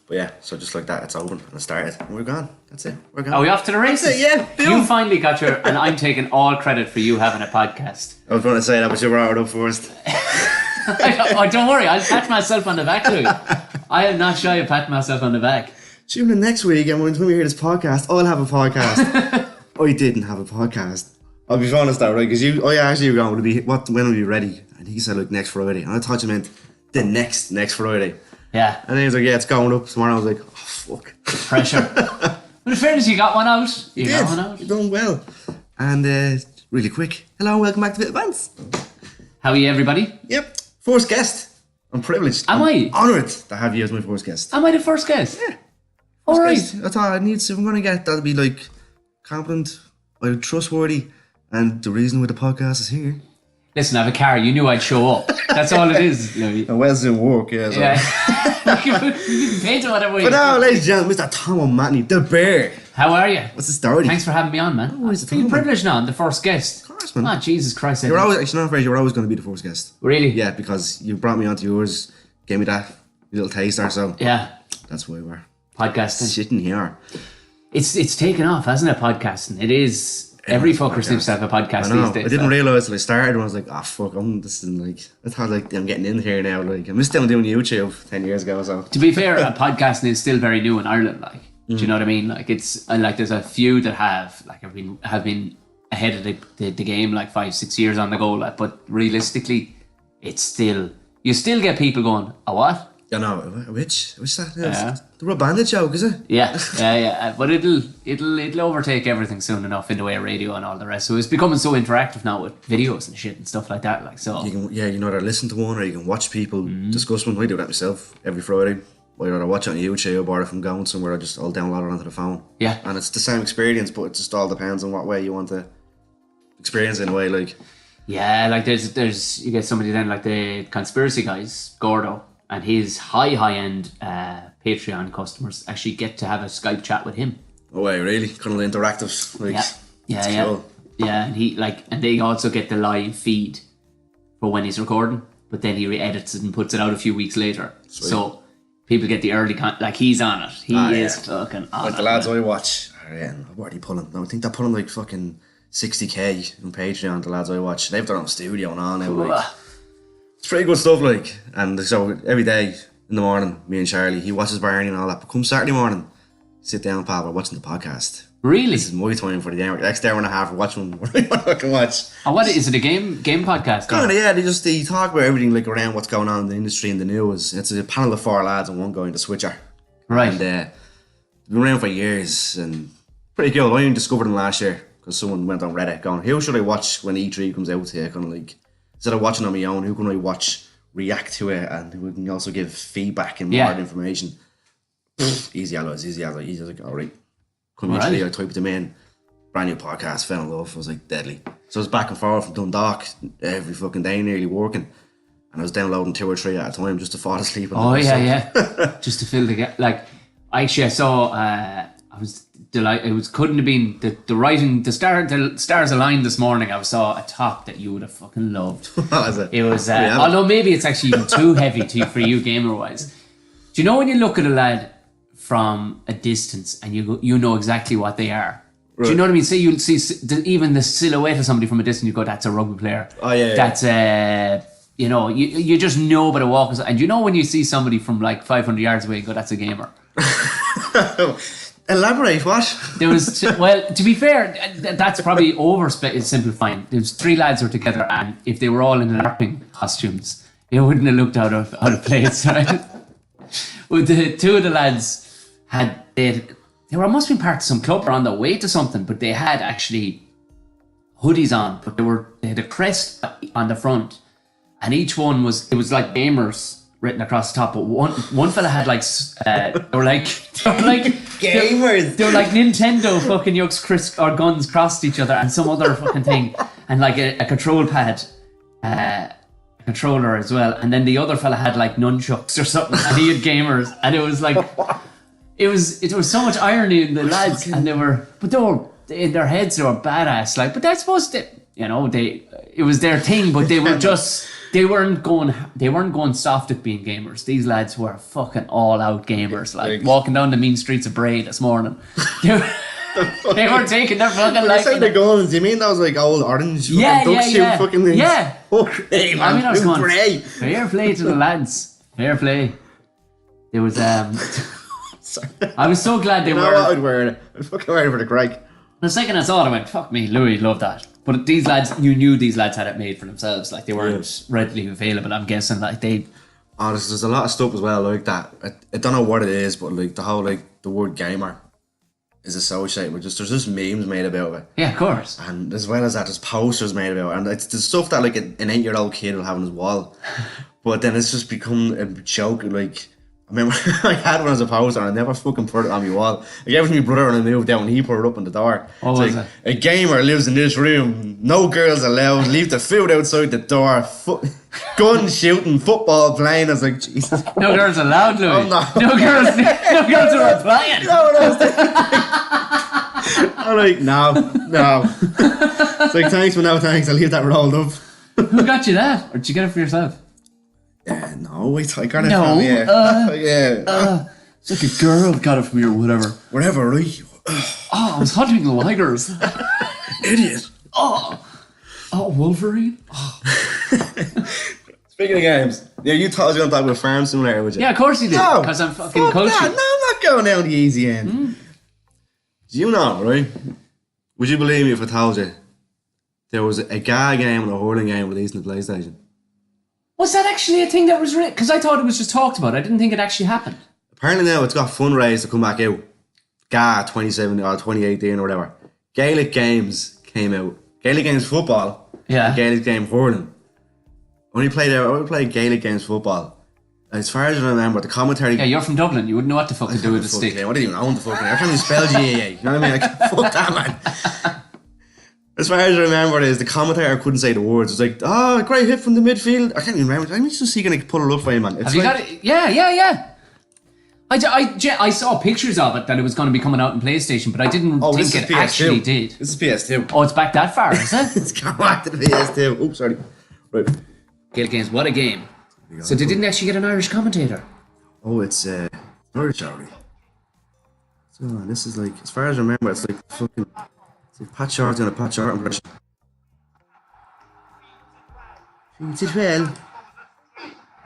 But yeah, so just like that, it's open and it started. And we're gone. That's it. We're gone. Are we off to the races? That's it, yeah. You finally got your... And I'm taking all credit for you having a podcast. I was going to say that, but you brought it up first. Don't worry, I'll pat myself on the back, Louis. I am not shy of patting myself on the back. Tune in next week, and when we hear this podcast, I'll have a podcast. I didn't have a podcast. I'll be honest though, right? Because I asked you, when will be ready? And he said, like, next Friday. And I thought you meant the next Friday. Yeah. And then he was like, yeah, it's going up tomorrow. I was like, oh, fuck. Pressure. But in fairness, you got one out. You got one out. You're doing well. And really quick, hello and welcome back to Bants. How are you, everybody? Yep. First guest. I'm privileged. Am I? Honoured to have you as my first guest. Am I the first guest? Yeah. All right. I thought if I'm going to get, that'll be like competent, trustworthy, and the reason why the podcast is here. Listen, I have a car. You knew I'd show up. That's all it is, Louis. And Wes in work, yeah. So. Yeah. You can paint it whatever way. But now, ladies and gentlemen, Mr. Tom O'Mahony, the bear. How are you? What's the story? Thanks for having me on, man. I feel privileged now. I'm the first guest. Of course, man. Oh, Jesus Christ. You're always going to be the first guest. Really? Yeah, because you brought me onto yours, gave me that little taster, so yeah, that's why we're podcasting. Sitting here. It's taken off, hasn't it? Podcasting. It is. Every fucker seems to have a podcast these days. I didn't realise till I started when I was like, oh fuck, I thought like I'm getting in here now. Like I'm still doing YouTube 10 years ago. So to be fair, podcasting is still very new in Ireland. Like, do you know what I mean? Like it's like there's a few that have been ahead of the game like 5-6 years on the go. Like, but realistically, it's still you still get people going, oh what? Yeah, no, which that? Yeah. The Rob Bandit joke, is it? Yeah. But it'll overtake everything soon enough in the way of radio and all the rest. So it's becoming so interactive now with videos and shit and stuff like that. Like so, you can either listen to one or you can watch people discuss one. I do that myself every Friday. I either watch it on YouTube or if I'm going somewhere, I'll download it onto the phone. Yeah, and it's the same experience, but it just all depends on what way you want to experience it in a way. Like, yeah, like there's you get somebody then like the conspiracy guys, Gordo. And his high-end Patreon customers actually get to have a Skype chat with him. Oh, wait, really? Kind of interactive. Like, yeah. Cool. Yeah, and they also get the live feed for when he's recording, but then he edits it and puts it out a few weeks later. Sweet. So people get the early like he's on it. He is fucking on it. Like the lads I watch, what are they pulling? No, I think they're pulling like fucking 60k on Patreon. The lads I watch, they've their own studio and all now. Like, it's pretty good stuff, like. And so every day in the morning, me and Charlie, he watches Barney and all that. But come Saturday morning, sit down, pal, we're watching the podcast. Really? This is my time for the next hour and a half. We're watching what I can watch. And what is it? A game podcast? Kind of, yeah. They talk about everything like around what's going on in the industry and the news. It's a panel of 4 lads and one guy in the switcher. Right. And they've been around for years and pretty cool. I only discovered them last year because someone went on Reddit going, "Who should I watch when E3 comes out here?" Kind of like. Instead of watching on my own, who can I watch, react to it, and who can also give feedback and more information? Easy alloys. He's like, all right. Come here today, I typed them in. Brand new podcast, fell in love. I was like, deadly. So I was back and forth from Dundalk every fucking day, nearly working. And I was downloading 2 or 3 at a time just to fall asleep. Just to fill the gap. Like, actually, I saw, I was delighted. Couldn't have been the writing, the stars aligned this morning. I saw a talk that you would have fucking loved. What was it? It was, although maybe it's actually even too heavy for you gamer wise. Do you know when you look at a lad from a distance and you know exactly what they are? Right. Do you know what I mean? Say you'll see even the silhouette of somebody from a distance, you go, that's a rugby player. Oh yeah. That's you just know by the walk. And you know when you see somebody from like 500 yards away, you go, that's a gamer. Elaborate, what? There was, to be fair, that's probably simplifying. There was 3 lads who were together, and if they were all in LARPing costumes, it wouldn't have looked out of place, right? But the 2 of the lads they must have been part of some club or on their way to something, but they had actually hoodies on, but they had a crest on the front, and each one was like gamers written across the top, but one fella had like they were like gamers. They were like Nintendo fucking yokes or guns crossed each other and some other fucking thing, and like a control pad, a controller as well, and then the other fella had like nunchucks or something, and he had gamers, and it was like it was so much irony in the lads, and they were in their heads they were badass, like, but they're supposed to, it was their thing, but they were just. They weren't going soft at being gamers. These lads were fucking all out gamers. Like walking down the mean streets of Bray this morning. They were taking their fucking life. When you say the guns, do you mean that was like old orange duck shoot fucking things? Yeah. Okay, man. I mean, I was going, Bray. fair play to the lads. Fair play. There was Sorry. I was so glad they You know were. what I'd wear it. I'd fucking wear it for the crack. The second I saw it, I went, fuck me, Louis, love that. But these lads, you knew these lads had it made for themselves. Like, they weren't readily available, I'm guessing. Like, they... Honestly, there's a lot of stuff as well like that. I don't know what it is, but like the whole, like, the word gamer is associated with there's just memes made about it. Yeah, of course. And as well as that, there's posters made about it. And it's the stuff that, like, an 8-year-old kid will have on his wall. But then it's just become a joke, like... I remember I had one as a poster and I never fucking put it on my wall. I gave it to my brother when I moved out and he put it up on the door. What was it's like, a gamer lives in this room. No girls allowed. Leave the food outside the door. Gun shooting, football playing. I was like, Jesus. No girls allowed, Louis. Oh, no. No girls who are playing. I'm like, no. It's like, thanks, but no thanks. I'll leave that rolled up. Who got you that? Or did you get it for yourself? No, wait, I got it No, from yeah. It's like a girl got it from you or whatever. Whatever, right? Oh, I was hunting the ligers. Idiot. Oh, Wolverine? Oh. Speaking of games, yeah, you thought I was going to talk about Farm Simulator, would you? Yeah, of course you did. No, Because I'm fucking fuck coaching. that. No, I'm not going down the easy end. Do you know, right? Would you believe me if I told you there was a guy game and a hurling game released on the PlayStation? Was that actually a thing that was written? Because I thought it was just talked about. I didn't think it actually happened. Apparently now it's got fundraised to come back out. GA 2017 or 2018 or whatever. Gaelic Games came out. Gaelic Games football. Yeah. And Gaelic Game hurling. I only played Gaelic Games football. As far as I remember, the commentary... Yeah, you're from Dublin. You wouldn't know what the fuck to do with a stick. Yeah, what do you even own the fucking... I can't even spell GAA. You know what I mean? Fuck that, man. As far as I remember, the commentator couldn't say the words. It was like, oh, great hit from the midfield. I can't even remember. I'm just see going to pull it up for you, man. It's Have you got it? Yeah. I saw pictures of it that it was going to be coming out in PlayStation, but I didn't think it actually did. This is PS2. Oh, it's back that far, is it? It's gone back to the PS2. Oops, sorry. Right. Gaelic Games, what a game. So they didn't actually get an Irish commentator. Oh, it's Irish already. So this is like, as far as I remember, it's like fucking... It's like Pat Short and a Pat Short impression. Did well.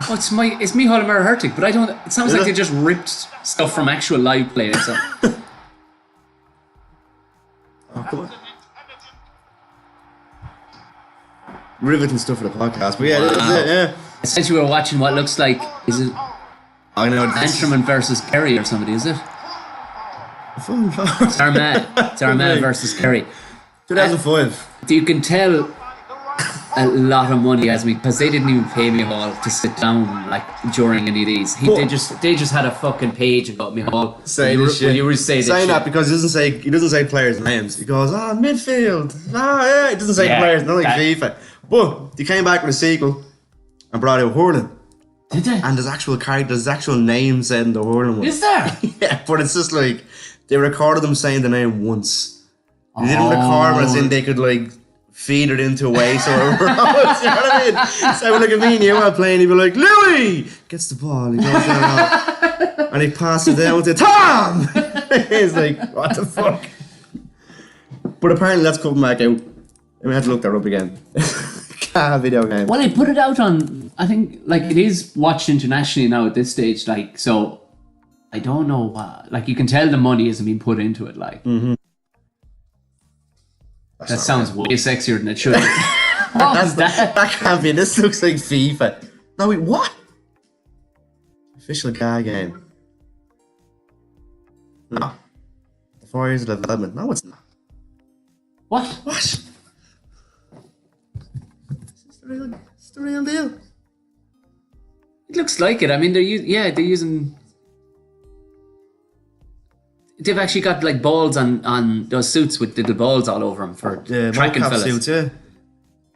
Oh, it's Micheál Mara Hertig, but I don't... It sounds like they just ripped stuff from actual live play. So. Oh, come on. Riveting stuff for the podcast, but yeah, this is it, yeah. Essentially, we're watching what looks like... Is it I know. Antrim versus Kerry or somebody, is it? It's Armagh versus Kerry. 2005. You can tell a lot of money has me because they didn't even pay me all to sit down like during any of these. They just had a fucking page and got me all. Say this shit. You were saying that because he doesn't say players' names. He goes, midfield. Yeah. He doesn't say players. Not like FIFA. But they came back with a sequel and brought out hurling. Did they? And there's actual names said in the hurling one. Is there? Yeah, but it's just like they recorded them saying the name once. They didn't record it as in they could like feed it into a way so it rolls. You know what I mean? So like me and you are playing, he'd be like, Louis gets the ball, he goes down and he passes it down to Tom. He's like, what the fuck? But apparently that's coming back out. We have to look that up again. Video game. Well, they put it out on, I think, like it is watched internationally now at this stage, like, so I don't know what, like you can tell the money isn't being put into it, like. Mm-hmm. That sounds way sexier than it should. What was that? That can't be. This looks like FIFA. No, wait, what? Official car game. No. 4 years of development. No, it's not. What? What? It's the real deal. It looks like it. I mean, they're using. They've actually got like balls on those suits with little balls all over them for tracking fellas. Suits, yeah.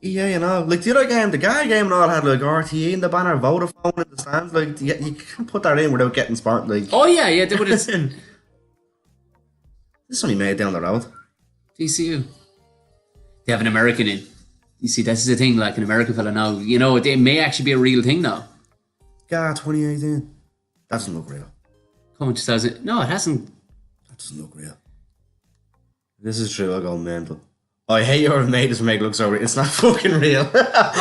Yeah, you know, like the other game, the guy game and all had like RTE in the banner, Vodafone in the stands. Like you can't put that in without getting smart. Like, oh yeah, they would have. This is only made down the road. TCU. They have an American in. you see, this is the thing, like an American fella now, you know, it may actually be a real thing now. Yeah, 2018. That doesn't look real. Coming to 2000. No, it hasn't. That doesn't look real. This is true, I'll go mental. I hate your made this make it look so real. It's not fucking real. That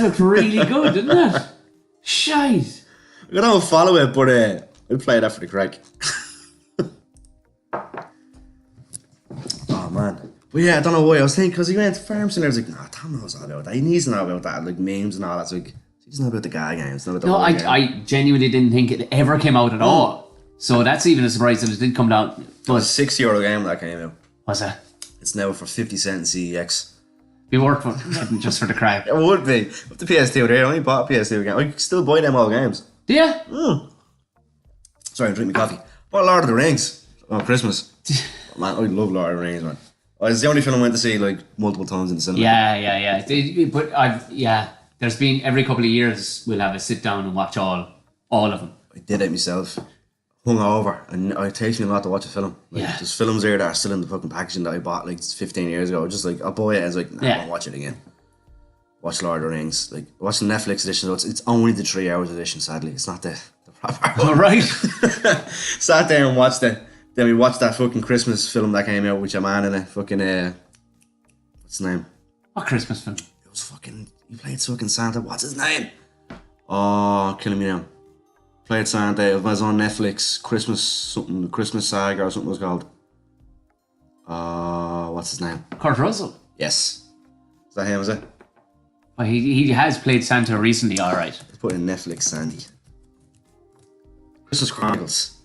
looked really good, didn't it? Shite. I don't follow it, but we'll play that for the crack. Oh man. But yeah, I don't know why. I was thinking, because he went to farms and I was like, nah, Tom knows all about that. He needs to know about that, like memes and all that. So like, he doesn't know about the guy games. Not about the No, whole game. I genuinely didn't think it ever came out at all. So that's even a surprise that it did come down. It was a €6 game that came out. Was it? It's now for 50 cents CEX. Be worth it, just for the crack. It would be. With the PS2 there, I only bought a PS2 game. I can still buy them all games. Do you? Sorry, I'm drinking my coffee. Bought Lord of the Rings on Christmas. Man, I love Lord of the Rings, man. It's the only film I went to see like multiple times in the cinema. Yeah. But there's been every couple of years we'll have a sit down and watch all of them. I did it myself. Hung over, and it takes me a lot to watch a film. Like, there's films there that are still in the fucking packaging that I bought like 15 years ago. Just like, I'll buy it and it's like, nah, I won't watch it again. Watch Lord of the Rings. Like, watch the Netflix edition. So it's only the 3 hours edition, sadly. It's not the proper one. All right. Sat there and watched it. Then we watched that fucking Christmas film that came out with your man in it. Fucking, what's his name? What Christmas film? It was fucking, he played fucking Santa. What's his name? Oh, killing me now. Played Santa. It was on Netflix. Christmas Saga or something it was called. What's his name? Kurt Russell. Yes. Is that him, is it? Well, he has played Santa recently, alright. Let's put in Netflix, Sandy. Christmas Chronicles.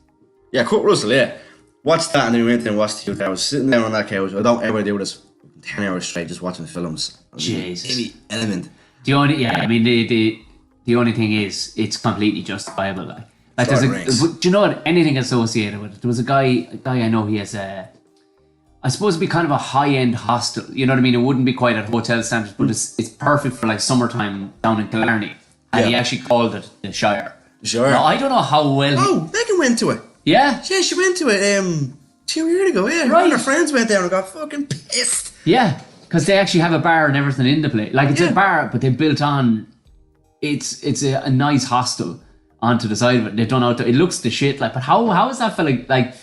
Yeah, Kurt Russell, yeah. Watched that and then we went and watched the 2 hours. Sitting down on that couch. I don't ever do this 10 hours straight just watching films. Jesus. Any element. The only only thing is, it's completely justifiable. Like there's do you know what? Anything associated with it. There was a guy I know. He has I suppose it'd be kind of a high-end hostel. You know what I mean? It wouldn't be quite at hotel standards, but it's perfect for like summertime down in Killarney. And he actually called it the Shire. Sure. Now, I don't know how well. Oh, Megan went to it. Yeah. Yeah, she went to it 2 years ago. Yeah, Right. and her friends went down and got fucking pissed. Yeah, because they actually have a bar and everything in the place. Like it's a bar, but they built on. It's a nice hostel onto the side of it. They've done out there. It looks the shit. Like, but how is that fella like?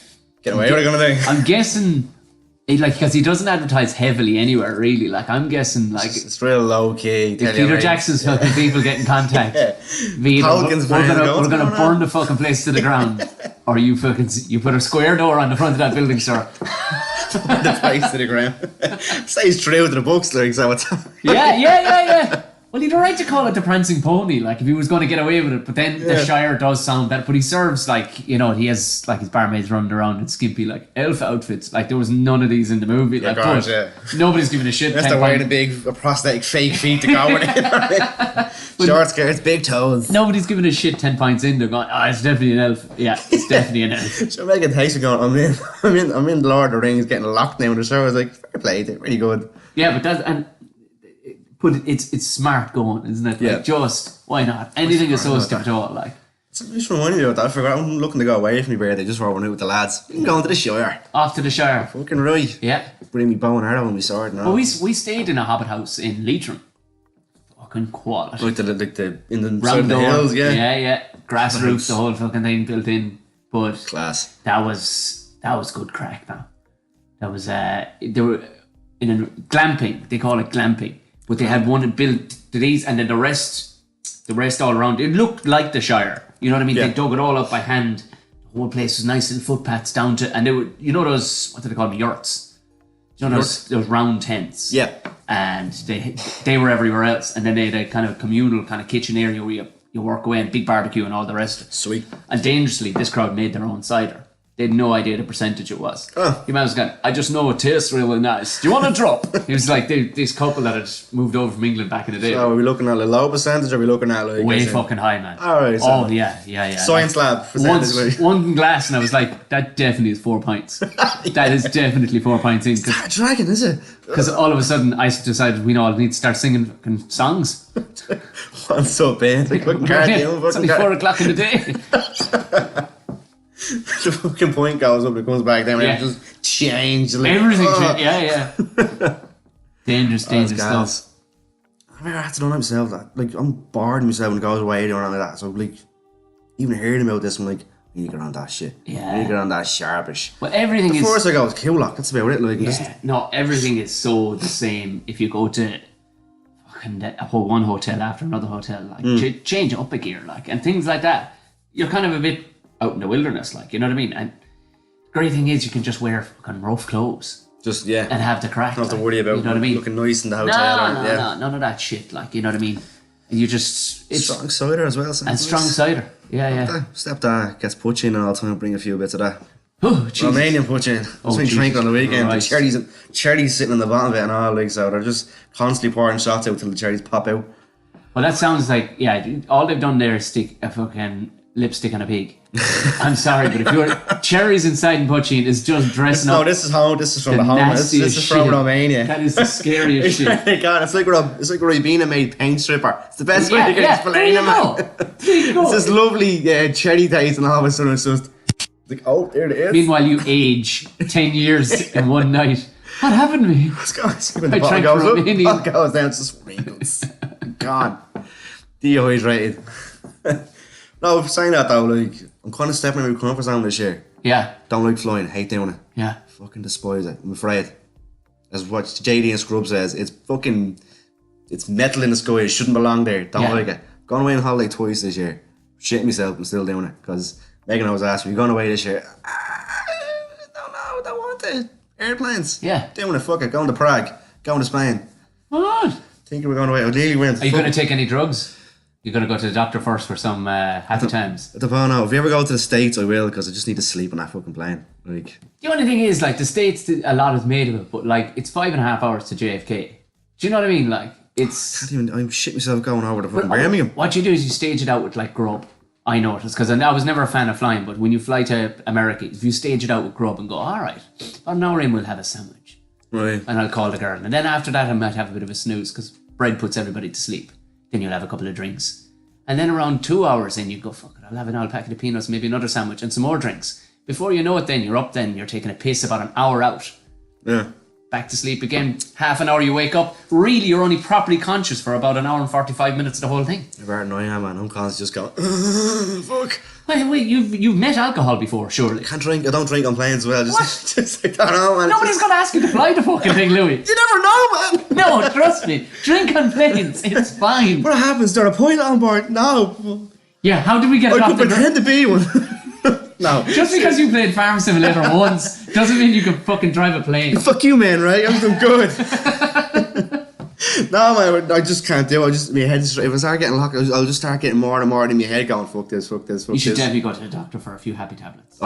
Get away with it, kind of thing. I'm guessing. Because he doesn't advertise heavily anywhere, really. Like, I'm guessing, like... It's real low-key. If Peter Jackson's fucking people get in contact, we're going to burn the fucking place to the ground. Or you put a square door on the front of that building, sir. The place to the ground. Stays true to the books, like, so it's... Yeah. Well, he'd right to call it the Prancing Pony, like, if he was going to get away with it. But then the Shire does sound better. But he serves, like, you know, he has, like, his barmaids running around in skimpy, like, elf outfits. Like, there was none of these in the movie. Like, gosh, nobody's giving a shit. Unless they're wearing a prosthetic fake feet to go with it. Short skirts, big toes. Nobody's giving a shit 10 pints in. They're going, it's definitely an elf. Yeah, it's definitely an elf. So Megan Tyson going, I'm in Lord of the Rings getting locked now in the show. I was like, fair play, they're really good. Yeah, but it's smart going, isn't it? Like, just why not? Anything associated to all, like. It's just reminding me about that. I forgot. I'm looking to go away from my birthday just for one out with the lads. We can go into the Shire. Off to the Shire. Fucking right. Yeah. Bring me bow and arrow and me sword. No. Well, we stayed in a hobbit house in Leitrim. Fucking quality. Like the in the round side of the hills, yeah. Yeah. Grass roof, the whole fucking thing built in. But class. That was good crack, man. That was they were in a glamping. They call it glamping. But they had one built to these, and then the rest all around. It looked like the Shire. You know what I mean? Yeah. They dug it all up by hand. The whole place was nice little footpaths down to, and they were, you know those, what do they call them, yurts? You know those round tents? Yeah. And they were everywhere else, and then they had a kind of communal kind of kitchen area where you work away and big barbecue and all the rest. Sweet. And dangerously, this crowd made their own cider. They had no idea the percentage it was. Your man was going, I just know it tastes really nice. Do you want a drop? He was like this couple that had moved over from England back in the day. So are we looking at a low percentage or are we looking at like... Way fucking high, man. Alright. So yeah. Science lab percentage. One glass and I was like, that definitely is 4 pints. That is definitely 4 pints in. It's not a dragon, is it? Because all of a sudden I decided we all need to start singing fucking songs. I'm so bad. It's only 4 o'clock in the day. The fucking point goes up, it comes back down, and it just changed. Like, everything changed. Yeah. Dangerous stuff. Gas. I've never had to do that myself. Like, I'm bored of myself when it goes away or anything like that. So, like, even hearing about this, I'm like, I need to get on that shit. Yeah. I need to get on that sharpish. Well, everything the is... first I go is Coolock. That's about it. Like, No, everything is so the same. If you go to fucking one hotel after another hotel, like, change up a gear, like, and things like that. You're kind of a bit out in the wilderness, like, you know what I mean? And the great thing is you can just wear fucking rough clothes. Just, yeah. And have the crack. Don't have to worry about you know what I mean? looking nice in the hotel. No, none of that shit. Like, you know what I mean? And you just... It's strong cider as well. And strong cider. Yeah. Stepdad gets poaching all the time. Bring a few bits of that. Oh, Jesus. Romanian poaching. That's been drinking on the weekend. Right. The cherries sitting on the bottom of it and all, like, so they're just constantly pouring shots out till the cherries pop out. Well, that sounds like, yeah, all they've done there is stick a fucking lipstick on a pig. I'm sorry, but if you're cherries inside and poaching is just dressing up. No, this is home. This is from the home. This is from Romania. That is the scariest shit. God, it's like Ribena made paint stripper. It's the best way to explain it, man. It's this lovely cherry taste, and all of a sudden it's just like, oh, there it is. Meanwhile, you age 10 years in one night. What happened to me? The bottle goes down, it's just wrinkles. God, dehydrated. No, saying that though, like, I'm kind of stepping out of my comfort zone this year. Yeah. Don't like flying, hate doing it. Yeah. Fucking despise it. I'm afraid. As what JD and Scrub says, it's metal in the sky, it shouldn't belong there. Don't like it. Gone away on holiday twice this year. Shitting myself, I'm still doing it. Because Megan always asked me, you going away this year? Don't want it. Airplanes. Yeah. Doing it, fuck it. Going to Prague. Going to Spain. What? Thinking we're going away. Ideally, we're in. Are you going to take any drugs? You're going to go to the doctor first for some happy times. I don't know. If we ever go to the States, I will, because I just need to sleep on that fucking plane. Like, the only thing is, like, the States, a lot is made of it, but, like, it's 5.5 hours to JFK. Do you know what I mean? Like, it's... I'm shit myself going over to fucking Birmingham. What you do is you stage it out with, like, grub. I noticed, because I was never a fan of flying, but when you fly to America, if you stage it out with grub and go, all right, about an hour in, we'll have a sandwich. Right. And I'll call the girl. And then after that, I might have a bit of a snooze, because bread puts everybody to sleep. Then you'll have a couple of drinks. And then around 2 hours in, you go, fuck it, I'll have an old packet of peanuts, maybe another sandwich and some more drinks. Before you know it, then you're up, then you're taking a piss about an hour out. Yeah. Back to sleep again. Half an hour you wake up. Really, you're only properly conscious for about an hour and 45 minutes of the whole thing. You're better than I am, man. I'm constantly just going, fuck. Wait, you've met alcohol before, surely? I don't drink on planes as well. Just I don't know, man. Nobody's going to ask you to fly the fucking thing, Louis. You never know, man. No, trust me. Drink on planes. It's fine. What happens? Is there a pilot on board? No. Yeah, how did we get it I off could pretend to be one. No. Just because you played Farm Simulator once doesn't mean you can fucking drive a plane. Fuck you, man, right? I'm good. No, man, I just can't do it. My head's, if I start getting locked, I'll just start getting more and more in my head going, fuck this. You should definitely go to the doctor for a few happy tablets.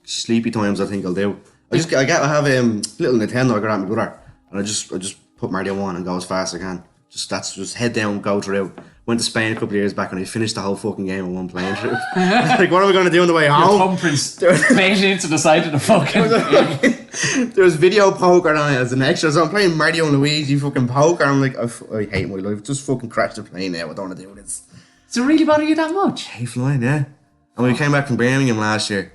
Sleepy times, I think I'll do. I have a little Nintendo I got at my brother, and I just put Mario 1 and go as fast as I can. Just head down, go through. Went to Spain a couple of years back and I finished the whole fucking game in one plane trip. Like, what are we going to do on the way home? Your thumbprints made into the side of the fucking... There was video poker on it as an extra, so I'm playing Mario and Luigi fucking poker. I'm like, I hate my life. Just fucking crash the plane now. I don't want to do this. Does it really bother you that much? I hate flying, yeah. And when we came back from Birmingham last year,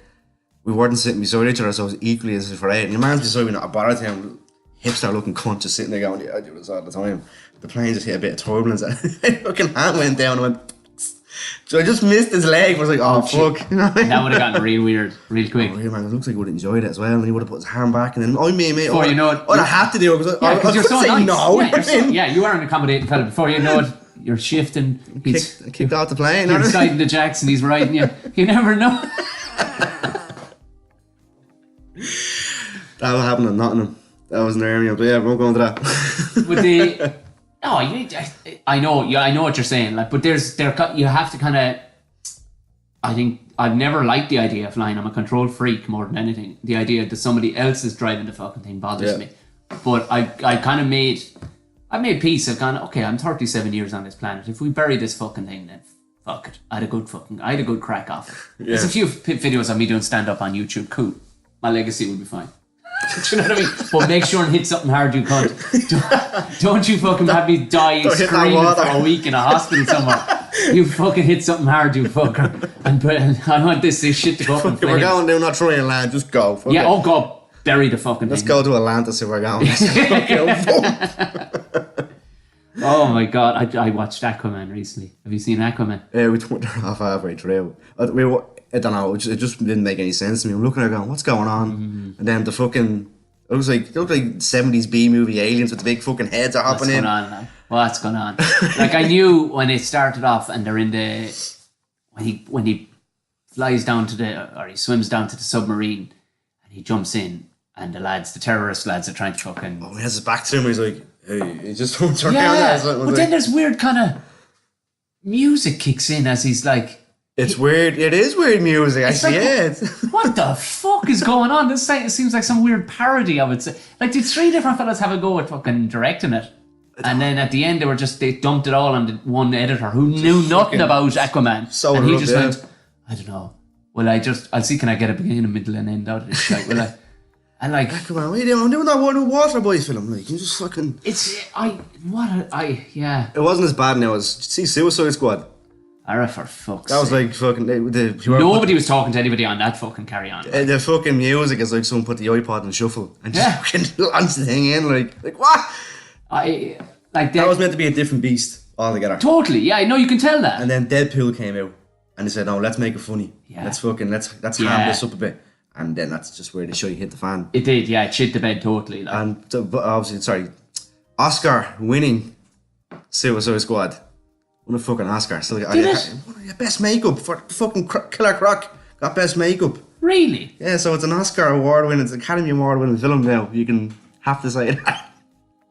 we weren't sitting beside each other, so it was equally as afraid. And your man's beside me, not a bother to him, hipster looking cunt just sitting there going, yeah, I do this all the time. The plane just hit a bit of turbulence and fucking hand went down and went, so I just missed his leg. I was like, oh fuck. You know what I mean? That would have gotten real weird, real quick. Oh, man, it looks like he would have enjoyed it as well, and he would have put his hand back, and then before you know it, I'd have to do it because I you're couldn't so say nice. no. Yeah, you are an accommodating fella. Before you know it, you're shifting. Kicked out the plane. You're sliding the jacks and he's riding you. You never know. That will happen in Nottingham. That was in Birmingham, but yeah, we won't go into that. With the... No, I know what you're saying. Like, but you have to kind of. I think I've never liked the idea of flying. I'm a control freak more than anything. The idea that somebody else is driving the fucking thing bothers me. But I kind of made peace. I've gone, okay, I'm 37 years on this planet. If we bury this fucking thing, then fuck it. I had a good crack off it. There's a few videos of me doing stand up on YouTube. Cool. My legacy would be fine. Do you know what I mean? But make sure and hit something hard, you cunt. Don't you fucking have me dying screaming for a week in a hospital somewhere. You fucking hit something hard, you fucker. And I want this shit to go up in flames. We're going down, not trying, lad. Just go. Fuck it. Oh, go. bury the fucking Let's thing. go to Atlantis if we're going. Oh my god, I watched Aquaman recently. Have you seen Aquaman? Yeah, we turned her off halfway through. I don't know, it just didn't make any sense to me. I'm looking at it going, what's going on? And then the fucking, it looked like 70s B movie aliens with the big fucking heads are hopping in. What's going on? Like, I knew when it started off and they're in when he flies down or he swims down to the submarine and he jumps in and the terrorist lads are trying to fucking... Oh, he has his back to him, he's like, hey, he just turns around. Yeah, but then there's weird kind of music kicks in as he's like... It's weird. It is weird music. I see it. What the fuck is going on? This seems like some weird parody of it. Like, did 3 different fellas have a go at fucking directing it? And then at the end, they dumped it all on the one editor who knew nothing about Aquaman. So and he just went, I don't know. Well, I'll see, can I get a beginning, middle, and end out of this? Like, well, and like... Aquaman, what are you doing? I'm doing that one water boy film. Like, you just fucking... Yeah. It wasn't as bad now as... See Suicide Squad? For fuck's That was sake. like fucking... Nobody was talking to anybody on that fucking Carry On. The fucking music is like someone put the iPod in shuffle and just fucking launched the thing in. Like what? That was meant to be a different beast altogether. Totally, yeah, I know, you can tell that. And then Deadpool came out and they said, no, let's make it funny. Yeah. Let's ham this up a bit. And then that's just where the show hit the fan. It did, yeah, it shit the bed totally. Like. And but obviously, Oscar winning Suicide Squad. Won a fucking Oscar. So best makeup for fucking Killer Croc. Got best makeup. Really? Yeah, so it's an Oscar award winning, it's an Academy Award winning film now. You can have to say that.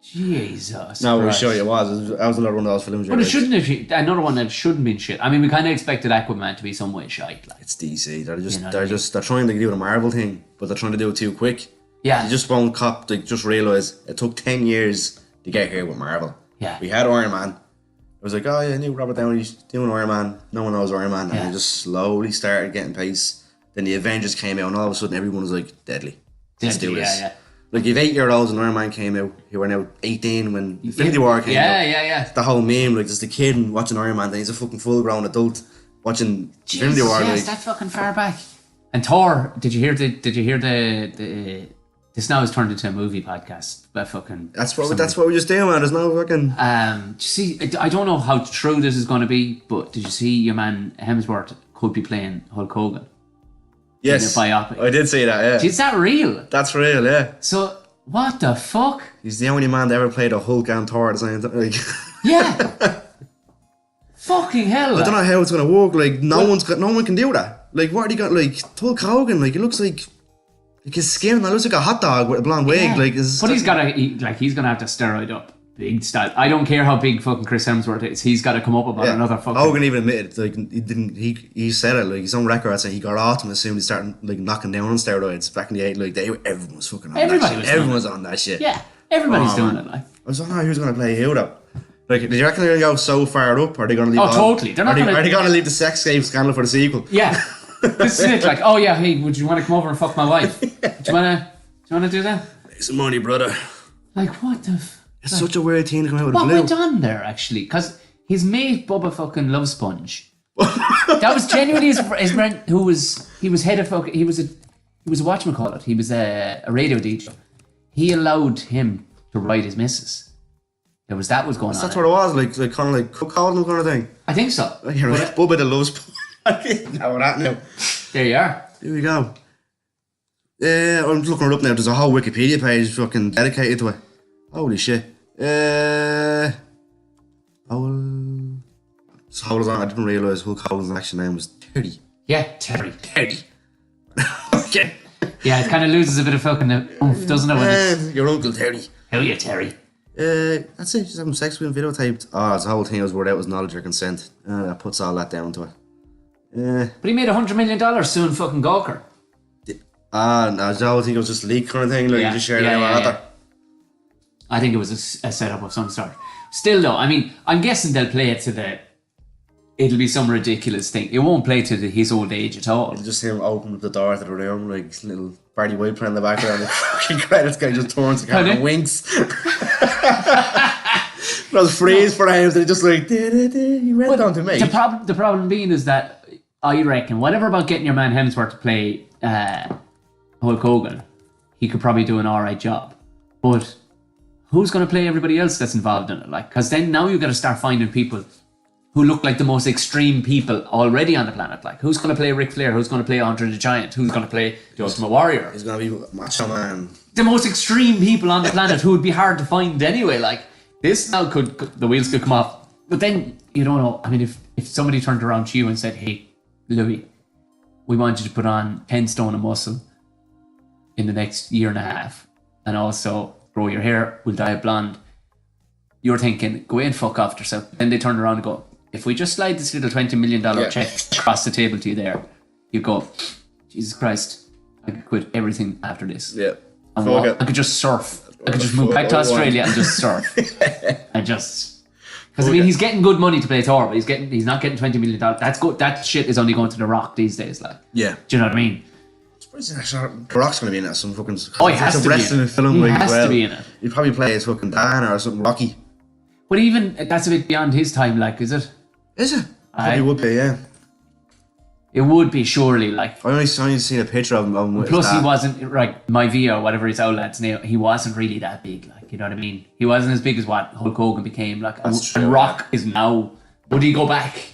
Jesus. No, we'll show you it was. That was another one of those films. But it shouldn't have. Another one that shouldn't been shit. I mean, we kind of expected Aquaman to be some way shite. Like. It's DC. They're trying to do the Marvel thing, but they're trying to do it too quick. Yeah. You just won't cop. Like, just realise it took 10 years to get here with Marvel. Yeah. We had Iron Man. It was like, oh yeah, I knew Robert Downey's doing Iron Man. No one knows Iron Man, and it just slowly started getting pace. Then the Avengers came out, and all of a sudden everyone was like, deadly. Let's do this. Yeah. Like, if 8-year-olds and Iron Man came out, who were now 18 when Infinity War came out. Yeah. The whole meme, like, there's the kid watching Iron Man, then he's a fucking full-grown adult watching Infinity War. Yes, that fucking far back. And Thor, did you hear the this now has turned into a movie podcast. But fucking That's what we just do, man. There's no fucking... Did you see, I don't know how true this is going to be, but did you see your man Hemsworth could be playing Hulk Hogan? Yes, in a biopic. I did see that, yeah. Is that real? That's real, yeah. So, what the fuck? He's the only man that ever played a Hulk and Thor at the same time. Like, yeah. Fucking hell. I don't know how it's going to work. Like, no one can do that. Like, what have you got? Like, Hulk Hogan, like, it looks like his skin, that looks like a hot dog with a blonde wig. Yeah. Like, but he's gonna have to steroid up big style. I don't care how big fucking Chris Hemsworth is. He's got to come up about another fucking... Hogan even admitted, like, he said it, like, he's on record saying he got off him as soon as he started, like, knocking down on steroids back in the 80s. Like, everyone was fucking on that shit. Everyone was on that shit. Yeah, everybody's doing it, like. I was like, who's going to play who, though? Like, do you reckon they're going to go so far up, or are they going to leave... Oh, totally. They're not going to... Are they going to leave the sex slave scandal for the sequel? Yeah. This is it, like, oh yeah, hey, would you want to come over and fuck my wife? Do you want to do that? Make some money, brother. Like, what the... It's such a weird thing to come out with What the blue. went on there, actually? Because his mate, Bubba fucking Love Sponge, that was genuinely his friend who was... He was head of fucking... He was a whatchamacallit. He was a radio DJ. He allowed him to ride his missus. That was going on. That's what it was, like kind of like cook calling kind of thing. I think so. You're like, Bubba the Love Sponge. Now that now. There you are. Here we go. I'm looking it up now. There's a whole Wikipedia page fucking dedicated to it. Holy shit. So hold on, I didn't realise Hulk Hogan's actual name was Terry. Yeah, Terry. Okay. Yeah, it kind of loses a bit of fucking oomph, doesn't it? When it's, your Uncle Terry. hell yeah, Terry. That's it. Just having sex with him videotaped. Oh, it's the whole thing was without his knowledge or consent. That puts all that down to it. But he made $100 million suing fucking Gawker. No, I don't think it was just a leak kind of thing. Like, you just shared it out. I think it was a setup of some sort. Still though, I mean, I'm guessing they'll play it to it'll be some ridiculous thing. It won't play to his old age at all. It'll just him open up the door to the room, like little Barty White playing in the background. The fucking credits guy just turns the camera and winks. Those freeze frames, they're just like, he read down to me. The problem being is that I reckon, whatever about getting your man Hemsworth to play Hulk Hogan, he could probably do an alright job. But who's going to play everybody else that's involved in it? Like, because then now you've got to start finding people who look like the most extreme people already on the planet. Like, who's going to play Ric Flair? Who's going to play Andre the Giant? Who's going to play the Ultimate Warrior? He's going to be Macho Man. The most extreme people on the planet who would be hard to find anyway. Like, this now the wheels could come off. But then, you don't know. I mean, if somebody turned around to you and said, hey, Louis, we want you to put on 10 stone of muscle in the next year and a half, and also grow your hair, we'll dye it blonde. You're thinking, go away and fuck off yourself. Then they turn around and go, if we just slide this little $20 million check across the table to you there, you go, Jesus Christ, I could quit everything after this. Yeah. I could just surf. I could just move back to Australia and just surf. And just... Because, I mean, he's getting good money to play Thor, but he's not getting $20 million. That's good. That shit is only going to The Rock these days, like. Yeah. Do you know what I mean? The Rock's going to be in that some fucking... Oh, he has to be in it. Film, he has to be in it. He'd probably play as fucking Diana or something Rocky. But even, that's a bit beyond his time, like, is it? Is it? Probably would be, yeah. It would be, surely, like. I only seen a picture of him with Plus, he wasn't, like, my Via or whatever his outlet's name, he wasn't really that big, like, you know what I mean? He wasn't as big as what Hulk Hogan became, like. That's true, and Rock is now, would he go back?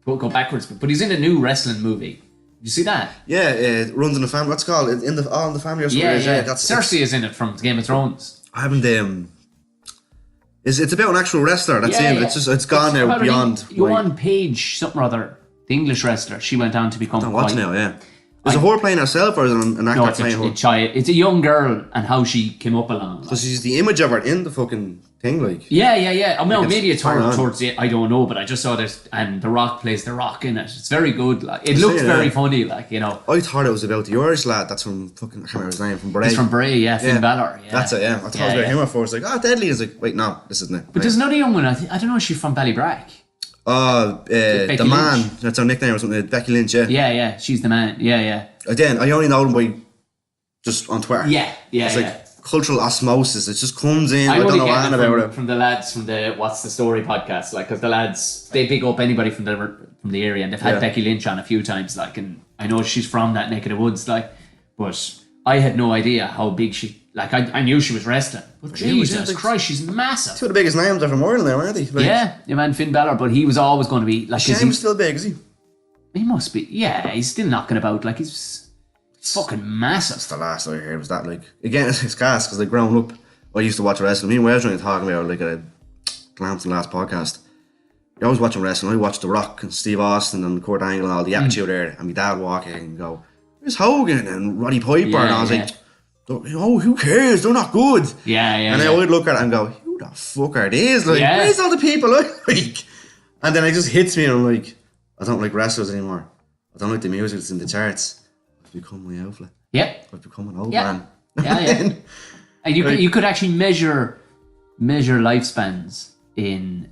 Go backwards? But he's in a new wrestling movie. Did you see that? Yeah, it runs in the family. What's it called? In the Family or something? Yeah. Cersei is in it from Game of Thrones. I haven't, it's about an actual wrestler. That's it. Yeah. It's gone now beyond. One Page, something or other, the English wrestler, she went on to become. I'm watching now, yeah. Is it her playing herself or is it an actor playing her? It's a young girl and how she came up along. Because she's the image of her in the fucking thing, like. Yeah. I mean, maybe it's towards the, I don't know, but I just saw this, and The Rock plays The Rock in it. It's very good. Like, it looks very funny, like, you know. I thought it was about the Irish lad that's from fucking, I can't remember his name, from Bray. He's from Bray, Finn Balor. Yeah. That's it, yeah. I thought it was about him at first. Like, Deadly. It's like, wait, no, this isn't it. But there's another young one, I don't know if she's from Ballybrack. The man, Lynch. that's her nickname or something, Becky Lynch, yeah. Yeah, she's the man, yeah. Again, I only know them by just on Twitter. Yeah. It's like cultural osmosis, it just comes in, I I'm don't know anything about it. From the lads from the What's the Story podcast, like, because the lads, they pick up anybody from the area, and they've had Becky Lynch on a few times, like, and I know she's from that neck of the woods, like, but I had no idea how big she, like, I knew she was wrestling, but Jesus Christ, she's massive. Two of the biggest names are from Ireland there, aren't they? Like, yeah, your man Finn Balor, but he was always going to be, like, Shane's still big, is he? He must be, yeah, he's still knocking about, like, he's fucking massive. That's the last I heard was that, like, again, it's gas, because like, growing up, I used to watch wrestling. Me and Wes were talking about, like, a glance in the last podcast. I was watching wrestling. I watched The Rock and Steve Austin and Kurt Angle and all the attitude there, and my dad walk in and go, "Where's Hogan and Roddy Piper?" And I was like, "Oh, who cares? They're not good." Yeah. And then I would look at it and go, "Who the fuck are these? Like, where's all the people?" Like, and then it just hits me, and I'm like, I don't like wrestlers anymore. I don't like the music that's in the charts. I've become my outlet. Yeah. I've become an old man. Yeah. And you could actually measure lifespans in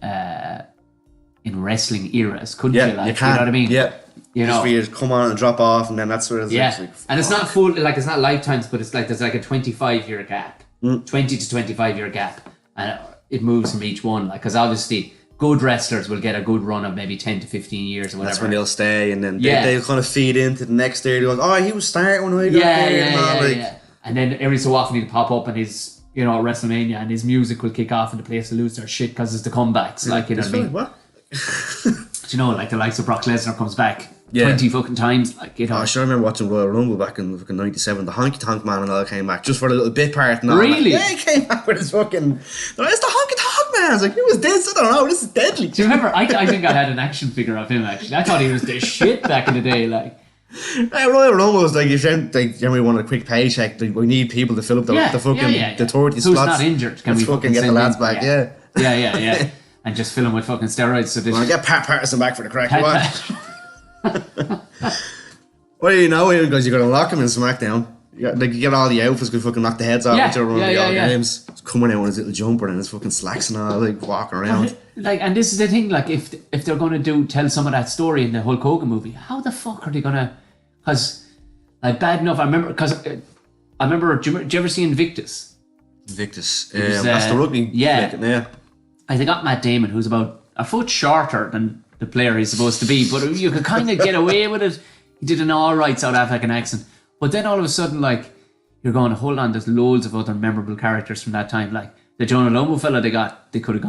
wrestling eras, couldn't you? Like, you can. You know what I mean? Yeah. You know, just come on and drop off, and then that's where it's like, and it's not full, like, it's not lifetimes, but it's like there's like a 25-year gap, 20 to 25-year gap, and it moves from each one. Like, because obviously good wrestlers will get a good run of maybe 10 to 15 years or whatever. That's when they'll stay, and then they'll kind of feed into the next year. They're like, "Oh, he was starting when we got there." And then every so often he'll pop up and his, you know, WrestleMania, and his music will kick off and the place will lose their shit because it's the comebacks. Like, you know what I mean? What? Do you know, like, the likes of Brock Lesnar comes back 20 fucking times, like, you know. I sure remember watching Royal Rumble back in fucking 97. The Honky Tonk Man and all came back just for a little bit part and all. Really? Yeah, he came back with his fucking, it's the Honky Tonk Man. I was like, who was this? I don't know, this is deadly. Do you remember, I think I had an action figure of him, actually. I thought he was the shit back in the day, like. Royal Rumble was like, if you want a quick paycheck, like, we need people to fill up the fucking the 30 slots. Who's not injured? Can we fucking get the lads back? Yeah. And just fill them with fucking steroids. So well, get Pat Patterson back for the crack. What do you know? Because you got to lock him in SmackDown. You get all the outfits, could fucking knock the heads off each other on the games. He's coming out with his little jumper and his fucking slacks and all, like, walking around. Like, and this is the thing, like, if they're going to tell some of that story in the Hulk Hogan movie, how the fuck are they going to? Because, like, bad enough, I remember, do you ever see Invictus? Invictus, that's the rugby. Yeah. I think got Matt Damon, who's about a foot shorter than the player he's supposed to be, but you could kind of get away with it. He did an alright South African accent. But then all of a sudden, like, you're going, hold on, there's loads of other memorable characters from that time. Like the Jonah Lomu fella they could have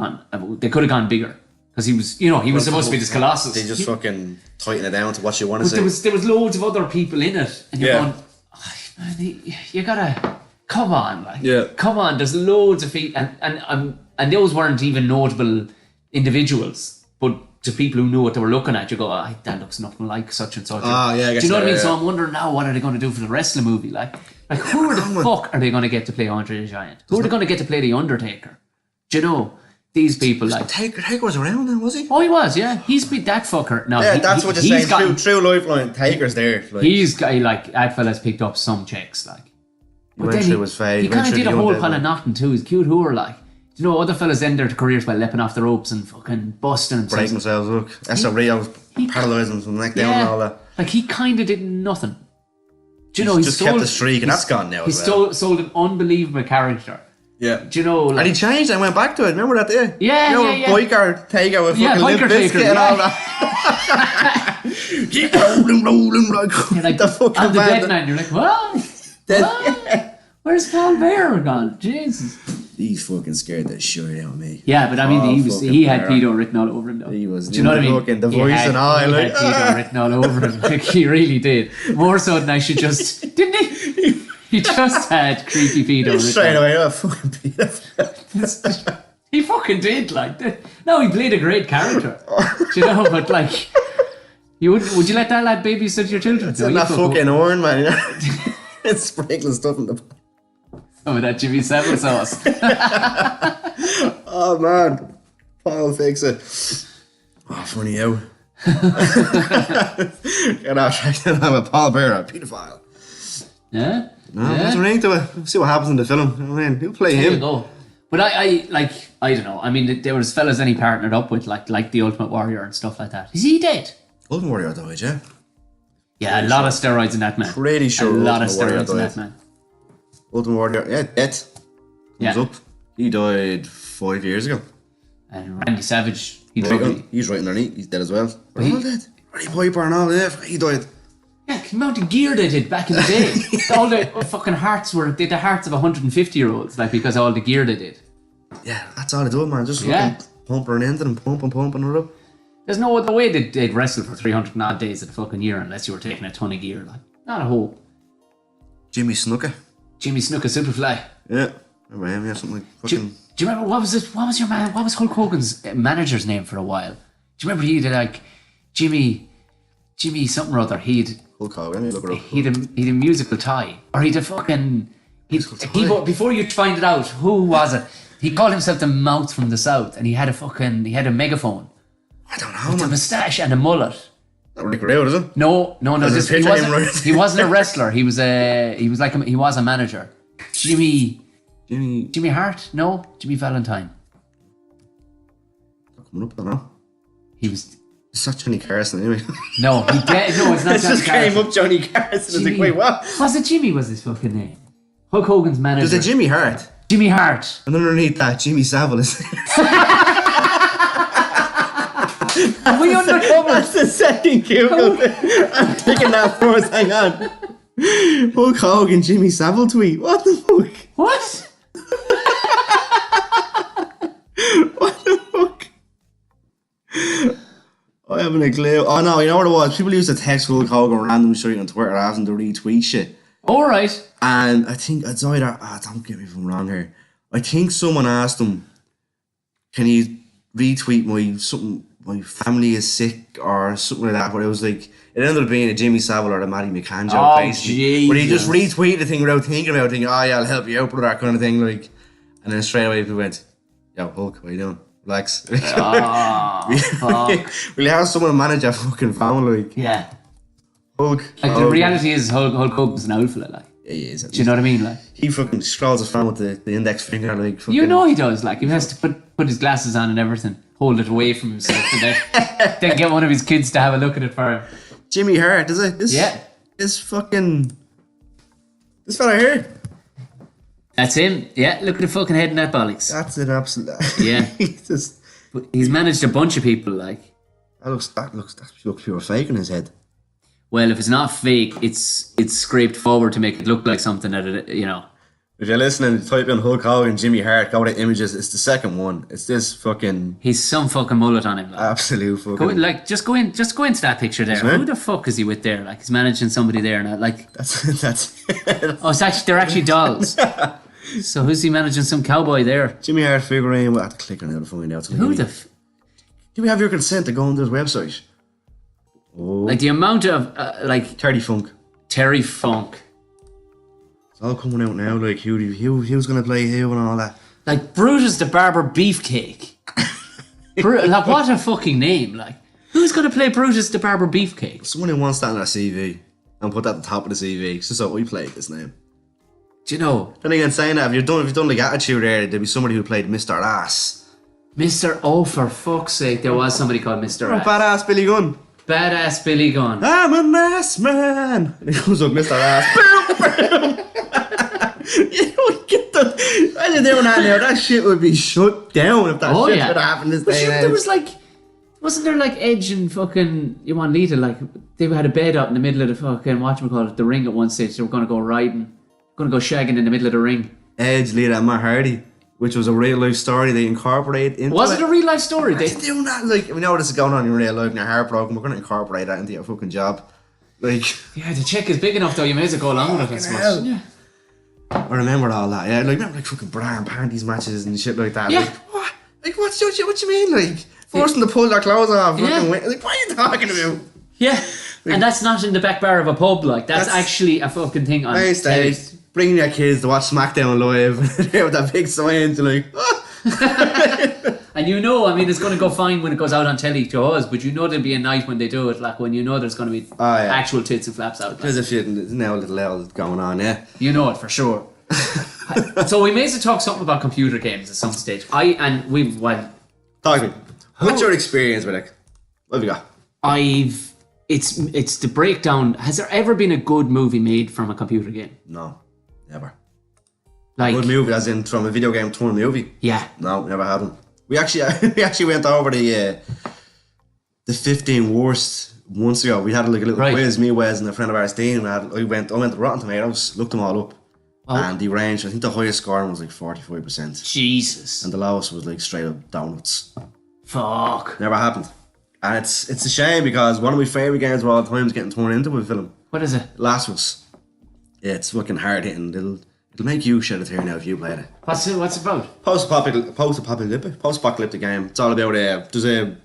gone bigger. Because he was, he was supposed to be this colossus. They just fucking tighten it down to what you want to say. There was loads of other people in it. And you're going, oh, man, you gotta, come on. Come on, there's loads of people. And those weren't even notable individuals. But to people who knew what they were looking at, you go, that looks nothing like such and such. I guess do you know what I mean? Yeah. So I'm wondering now, what are they going to do for the rest of the movie? Like who the fuck are they going to get to play Andre the Giant? Who are they going to get to play the Undertaker? Do you know? These people, like... Taker was around then, was he? Oh, he was, yeah. He's been that fucker. No, that's what you're saying. True lifeline. Taker's there. Like. He's got, that fella's picked up some checks, like. But then he kind of did a whole pile of nothing too. He's cute whore, like. You know, other fellas end their careers by leaping off the ropes and fucking busting and breaking themselves, look. SRE, I was paralysing from the neck down and all that. Like, he kind of did nothing. Do you know, he's just kept the streak and that's gone now. He sold an unbelievable character. Yeah. Do you know? Like, and he changed and went back to it. Remember that day? Yeah. Biker Taker with fucking Limp Bizkit and all that. Keep rolling like the fucking on the band. dead man. You're like, what? Where's Paul Bear gone? Jesus. He's fucking scared the shit out of me. Yeah, but I mean, he had pedo written all over him though. He was. Do you know what I mean? The voice and all. He had pedo written all over him. Like, he really did. More so than I should just. Didn't he? He just had creepy pedo. Straight away, fucking pedo. He fucking did, like. No, he played a great character. Do you know? But like, would you let that lad babysit your children? It's in that fucking horn, man. It's sprinkling stuff in the. Some of that Jimmy Savile sauce. Oh man, Paul fix it. Oh, funny how. Get out, I'm a Paul Bear, a paedophile. Yeah. No, there's a ring to it. We'll see what happens in the film. I mean, who'll play him? There you go. But I don't know. I mean, there was fellas that he partnered up with, like the Ultimate Warrior and stuff like that. Is he dead? Ultimate Warrior died, yeah. Yeah, a lot of steroids in that man. Pretty sure. A lot of steroids in that man. Ultimate Warrior, yeah, dead. Comes up. He died 5 years ago. And Randy Savage, he's right underneath. He's dead as well. They're all dead. Roddy Piper and all that. He died. Yeah, the amount of gear they did back in the day. All the fucking hearts did the hearts of 150-year-olds, like, because of all the gear they did. Yeah, that's all they do, man. Just fucking pumping into them, pumping it up. There's no other way they'd wrestle for 300 and odd days of the fucking year unless you were taking a ton of gear, like. Not a hope. Jimmy Snuka Superfly. Yeah, remember him? Yeah, something like fucking. Do you remember what was Hulk Hogan's manager's name for a while? Do you remember he did like Jimmy something or other? Hulk Hogan. Look it up. He'd a musical tie, or he'd a fucking before you find it out, who was it? He called himself the Mouth from the South, and he had a megaphone. I don't know, with a moustache and a mullet. Not Rick Ray, is it? No. He wasn't a wrestler. He was a manager. Jimmy Hart? No, Jimmy Valentine. Not coming up, I don't know. He was. It's not Johnny Carson anyway. No, No, it's not. It just came up Johnny Carson. Jimmy, like, wait, what? Was it Jimmy? Was his fucking name? Hulk Hogan's manager. There's a Jimmy Hart. Jimmy Hart. And underneath that, Jimmy Savile is. Are we undercover? That's the second Google. I'm taking that first. Hang on. Hulk Hogan, Jimmy Savile tweet. What the fuck? What? What the fuck? I haven't a clue. Oh no, you know what it was? People used to text Hulk Hogan random shit on Twitter asking to retweet shit. Alright. And I think it's either, don't get me if I'm wrong here. I think someone asked him, can you retweet my family is sick or something like that, but it was like, it ended up being a Jimmy Savile or a Matty McCann joke, basically. But he just retweeted the thing without thinking about it, thinking, oh yeah, I'll help you out, brother, kind of thing, like. And then straight away people went, yo, Hulk, what are you doing? Relax. Fuck. Will you have someone manage a fucking family? Like, yeah. Hulk. Like, the reality is Hulk Hogan's an old fella, like. Yeah, he is. Do you know what I mean? Like, he fucking scrolls his phone with the index finger, like. Fucking, you know he does, like, he has to put his glasses on and everything, hold it away from himself, and then get one of his kids to have a look at it for him. Jimmy Hart, is it? This fella here. That's him. Yeah, look at the fucking head in that bollocks. That's an absolute. Yeah. He's managed a bunch of people, like. That looks pure fake in his head. well, if it's not fake, it's scraped forward to make it look like something that it, you know. If you're listening, type in Hulk Hogan, Jimmy Hart, go to images. It's the second one. It's this fucking He's some fucking mullet on him. Like. absolute fucking. Just go into that picture there. Isn't it? Who the fuck is he with there? Like he's managing somebody there, and like That's it. oh, they're actually dolls. So who's he managing? Some cowboy there. Jimmy Hart figurine. We'll have to click on it to find out. Who the Do we have your consent to go on this website? Oh, like the amount of like Terry Funk. Terry Funk. It's all coming out now. Like who's gonna play who and all that. Like Brutus the Barber Beefcake. Like what a fucking name! Like who's gonna play Brutus the Barber Beefcake? Someone who wants that on their CV and put that at the top of the CV. It's just so we played this name. Do you know? Then again, saying that, if you've done like attitude there, there'd be somebody who played Mr. Ass. Mr. Oh, for fuck's sake, there was somebody called Mr. Ass. Badass Billy Gunn. Badass Billy Gunn. I'm an ass man. And he goes up, Mr. Ass. You don't get the. Why are you doing that now? That shit would be shut down if that shit would happen this day. There was like, wasn't there like Edge and fucking You Want Lita, like they had a bed up in the middle of the fucking whatchamacallit, the ring at one stage. They were gonna go riding, gonna go shagging in the middle of the ring. Edge, Lita, and Matt Hardy, which was a real life story they incorporated into. Was it a real life story? They're doing that. Like, we know this is going on in real life and you're heartbroken. We're going to incorporate that into your fucking job. Like, yeah, the check is big enough though. You may as well go along with it. I suppose. Yeah. I remember all that. Yeah, like remember like fucking bra and panties matches and shit like that. Yeah. Like, what? Like, what you mean? Like, forcing to pull their clothes off. Yeah. Like, what are you talking about? Yeah. And that's not in the back bar of a pub. Like, that's actually a fucking thing on Nice days. Bringing your kids to watch SmackDown live with that big sign to like, And you know, I mean, it's going to go fine when it goes out on telly to us, but you know there'll be a night when they do it, like when you know there's going to be actual tits and flaps out. There's a shit and there's now a little L going on, yeah. You know it for sure. So we may as well talk something about computer games at some stage. Talk to me. What's your experience with it? What have you got? It's the breakdown. Has there ever been a good movie made from a computer game? No, never. Like good movie, as in from a video game to a movie? Yeah. No, never happened. We actually went over the 15 worst months ago. We had like a little quiz, me, Wes, and a friend of ours, Dean. I went to Rotten Tomatoes, looked them all up, and the range. I think the highest scoring was like 45%. Jesus. And the lowest was like straight up downwards. Fuck. Never happened. And it's a shame because one of my favourite games of all time is getting torn into a film. What is it? Last of Us. Yeah, it's fucking hard hitting. It'll make you shed a tear now if you played it. What's it about? Post-apocalyptic game. It's all about there's a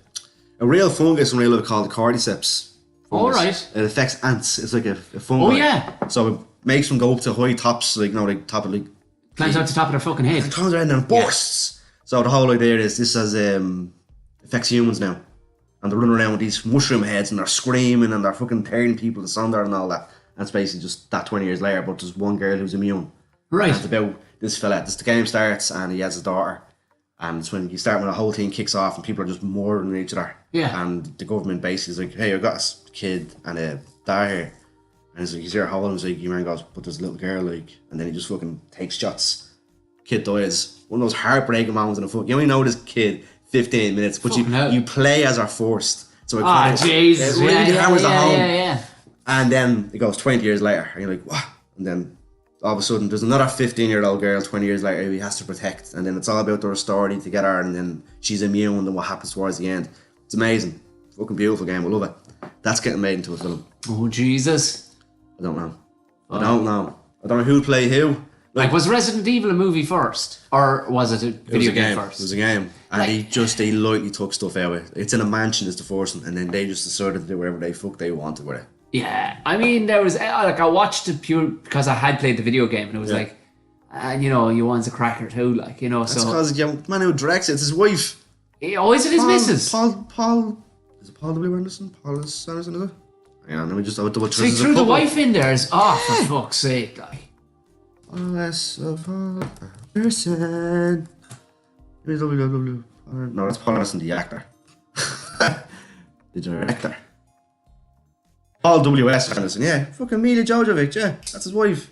real fungus in real life called the cordyceps. All right. It affects ants. It's like a fungi. Oh yeah. So it makes them go up to high tops, like top of like. Climbs out the top of their fucking head. It comes around and bursts. So the whole idea is this has affects humans now. And they're running around with these mushroom heads and they're screaming and they're fucking tearing people asunder and all that. And it's basically just that 20 years later, but there's one girl who's immune. Right. And it's about this fella. The game starts and he has a daughter. And it's when you start when the whole thing kicks off and people are just murdering each other. Yeah. And the government basically is like, hey, I've got a kid and a daughter here. And he's like, he's here holding him. He's like, your man goes, but there's a little girl, like, and then he just fucking takes shots. Kid dies. One of those heartbreaking moments in the fuck. You only know this kid 15 minutes, but you play as are forced. So it kind of, Jesus. It really hammers it home. Yeah. And then it goes 20 years later, and you're like, what? And then all of a sudden, there's another 15-year-old girl 20 years later who he has to protect. And then it's all about their story together, and then she's immune, and what happens towards the end. It's amazing. Fucking beautiful game. I love it. That's getting made into a film. Oh, Jesus. I don't know. I don't know who played who. Like, was Resident Evil a movie first? Or was it a video game first? It was a game. And they lightly took stuff out of it. It's in a mansion is the first one, and then they just decided to do whatever they wanted with it. Yeah. I mean, there was, I watched it pure because I had played the video game, and it was like, and you one's a cracker too, like, That's so. because the man who directs it's his wife. Oh, is it his missus? Paul, is it Paul W. Anderson? Paul Anderson, is it? Hang on, let me just double check. So he threw the wife in there, for fuck's sake, like. Less of a person. No, that's Paul Anderson, the actor. The director. Paul W.S. Anderson, yeah. Fucking Mila Jovovich, yeah. That's his wife.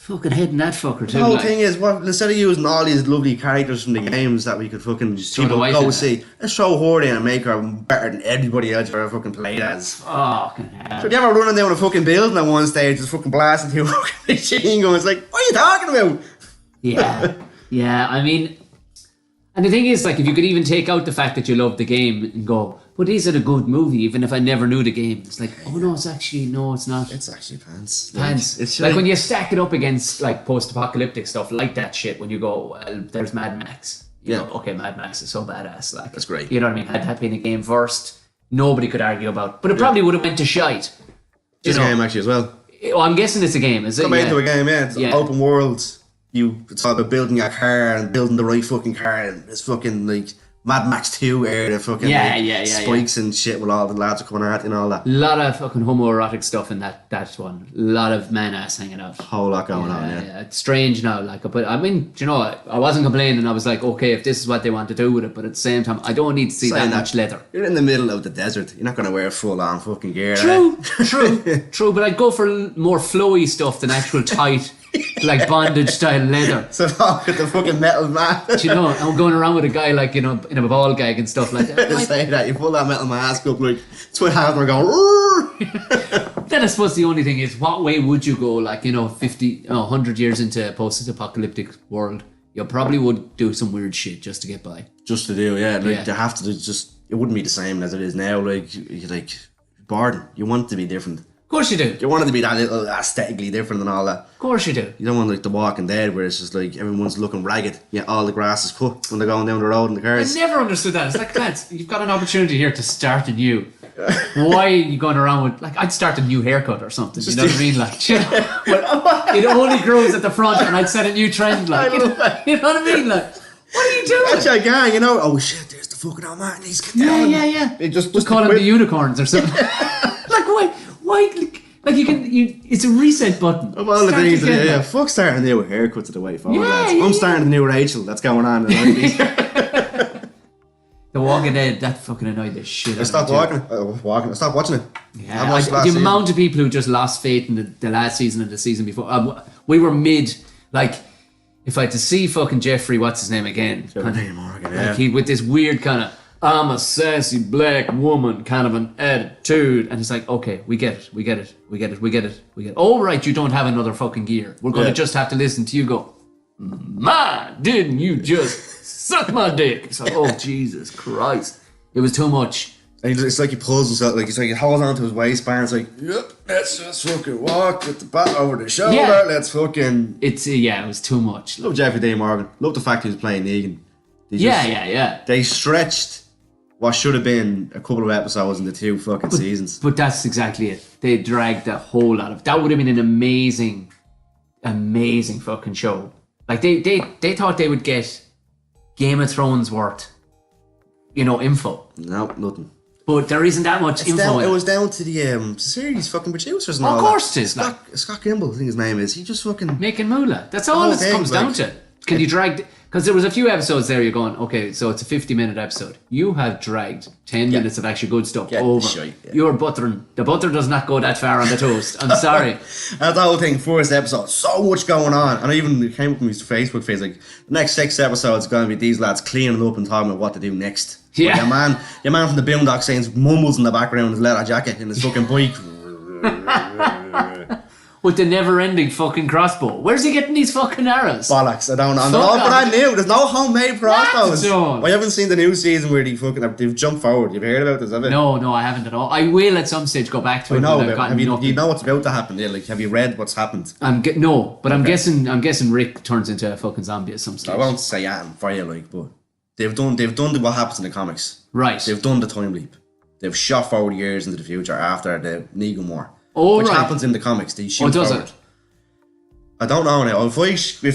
Fucking heading that fucker too. The whole like. thing is, what instead of using all these lovely characters from the games that we could fucking just Throw the people wife go in see, let's throw her in and make her better than everybody else you've ever fucking played as. Fucking hell. So you ever running down a fucking building at one stage, just fucking blasting through a fucking machine gun? It's like, what are you talking about? Yeah. Yeah, I mean, and the thing is, like, if you could even take out the fact that you love the game and go, but is it a good movie, even if I never knew the game? It's like, oh no, it's not. It's actually pants. Pants. It's like when you stack it up against like post-apocalyptic stuff like that shit, when you go, well, there's Mad Max. You know, okay, Mad Max is so badass. Like, that's great. You know what I mean? Had that been a game first, nobody could argue about. But it probably would have went to shite. It's a game actually as well. Oh, I'm guessing it's a game, is it? Come into a game, yeah. It's an Yeah. open world. It's all about building a car and building the right fucking car. And it's fucking like Mad Max 2 era fucking spikes and shit with all the lads are coming out and all that. A lot of fucking homoerotic stuff in that one. A lot of man ass hanging out. Whole lot going on, yeah. It's strange now, like, but I mean, you know, I wasn't complaining. I was like, okay, if this is what they want to do with it, but at the same time, I don't need to see that much leather. You're in the middle of the desert. You're not going to wear full on fucking gear. True. But I'd go for more flowy stuff than actual tight, like bondage style leather. So look at the fucking metal mask. You know, I'm going around with a guy like, you know, in a ball gag and stuff like that. Say that you pull that metal mask up like it's what happens. We're going. Then I suppose the only thing is, what way would you go? Like, you know, 100 years into a post-apocalyptic world, you probably would do some weird shit just to get by. Just to do, yeah. Like you have to just. It wouldn't be the same as it is now. Like you're like bored. You want it to be different. Of course you do. You want it to be that little aesthetically different and all that. Of course you do. You don't want like The Walking Dead where it's just like everyone's looking ragged. Yeah, all the grass is cut when they're going down the road in the cars. I never understood that. It's like, lads, you've got an opportunity here to start anew. Why are you going around with, like, I'd start a new haircut or something, you know what I mean? Like, you know, it only grows at the front and I'd set a new trend, like, you know what I mean? Like, what are you doing? That's your gang, you know? Oh shit, there's the fucking old man, he's getting down. Yeah. They just call them the unicorns or something. Like, why? Like, it's a reset button. Of all the things, fuck starting a new haircut to the way forward, lads. I'm starting a new Rachel, that's going on in the 90s. The Walking Dead, that fucking annoyed the shit out of me. I stopped watching it. Yeah, the amount of people who just lost faith in the last season and the season before. We were mid, like, if I had to see fucking Jeffrey, what's his name again? Morgan, like he with this weird kind of, I'm a sassy black woman kind of an attitude. And it's like, okay, we get it. Oh, right, you don't have another fucking gear. We're going to just have to listen to you go, man, didn't you just suck my dick? It's like, oh, Jesus Christ. It was too much. And it's like he pulls himself, like he's like he holds onto his waistband. It's like, yep, let's just fucking walk with the bat over the shoulder. Yeah. Let's fucking. It was too much. Love Jeffrey Dean Morgan. Love the fact he was playing Negan. They stretched what should have been a couple of episodes into 2 fucking seasons. But that's exactly it. They dragged a whole lot of. That would have been an amazing fucking show. Like they thought they would get Game of Thrones worth, you know, info. No, nothing. But there isn't that much info. It was down to the series fucking producers and all that. Of course it is. Scott Gimble, I think his name is. He just fucking... Making moolah. That's all it comes down to. Can you drag... Because there was a few episodes there you're going, okay, so it's a 50-minute episode. You have dragged 10 minutes of actually good stuff over. You're buttering. The butter does not go that far on the toast. I'm sorry. That's the whole thing. First episode, so much going on. And I even came up with his Facebook page, like, the next 6 episodes are going to be these lads cleaning up and talking about what to do next. Yeah. Like your man from the Boondock saying mumbles in the background, his leather jacket and his fucking bike. With the never-ending fucking crossbow. Where's he getting these fucking arrows? Bollocks, I don't know. They're all brand new. There's no homemade crossbows. I haven't seen the new season where they've jumped forward. You've heard about this, have you? No, I haven't at all. I will at some stage go back to it. You know what's about to happen? Yeah, like, have you read what's happened? I'm guessing Rick turns into a fucking zombie at some stage. I won't say that for you, like, but they've done what happens in the comics. Right. They've done the time leap. They've shot forward years into the future after the Negan War. Which happens in the comics. They shoot does forward. it? I don't know now. If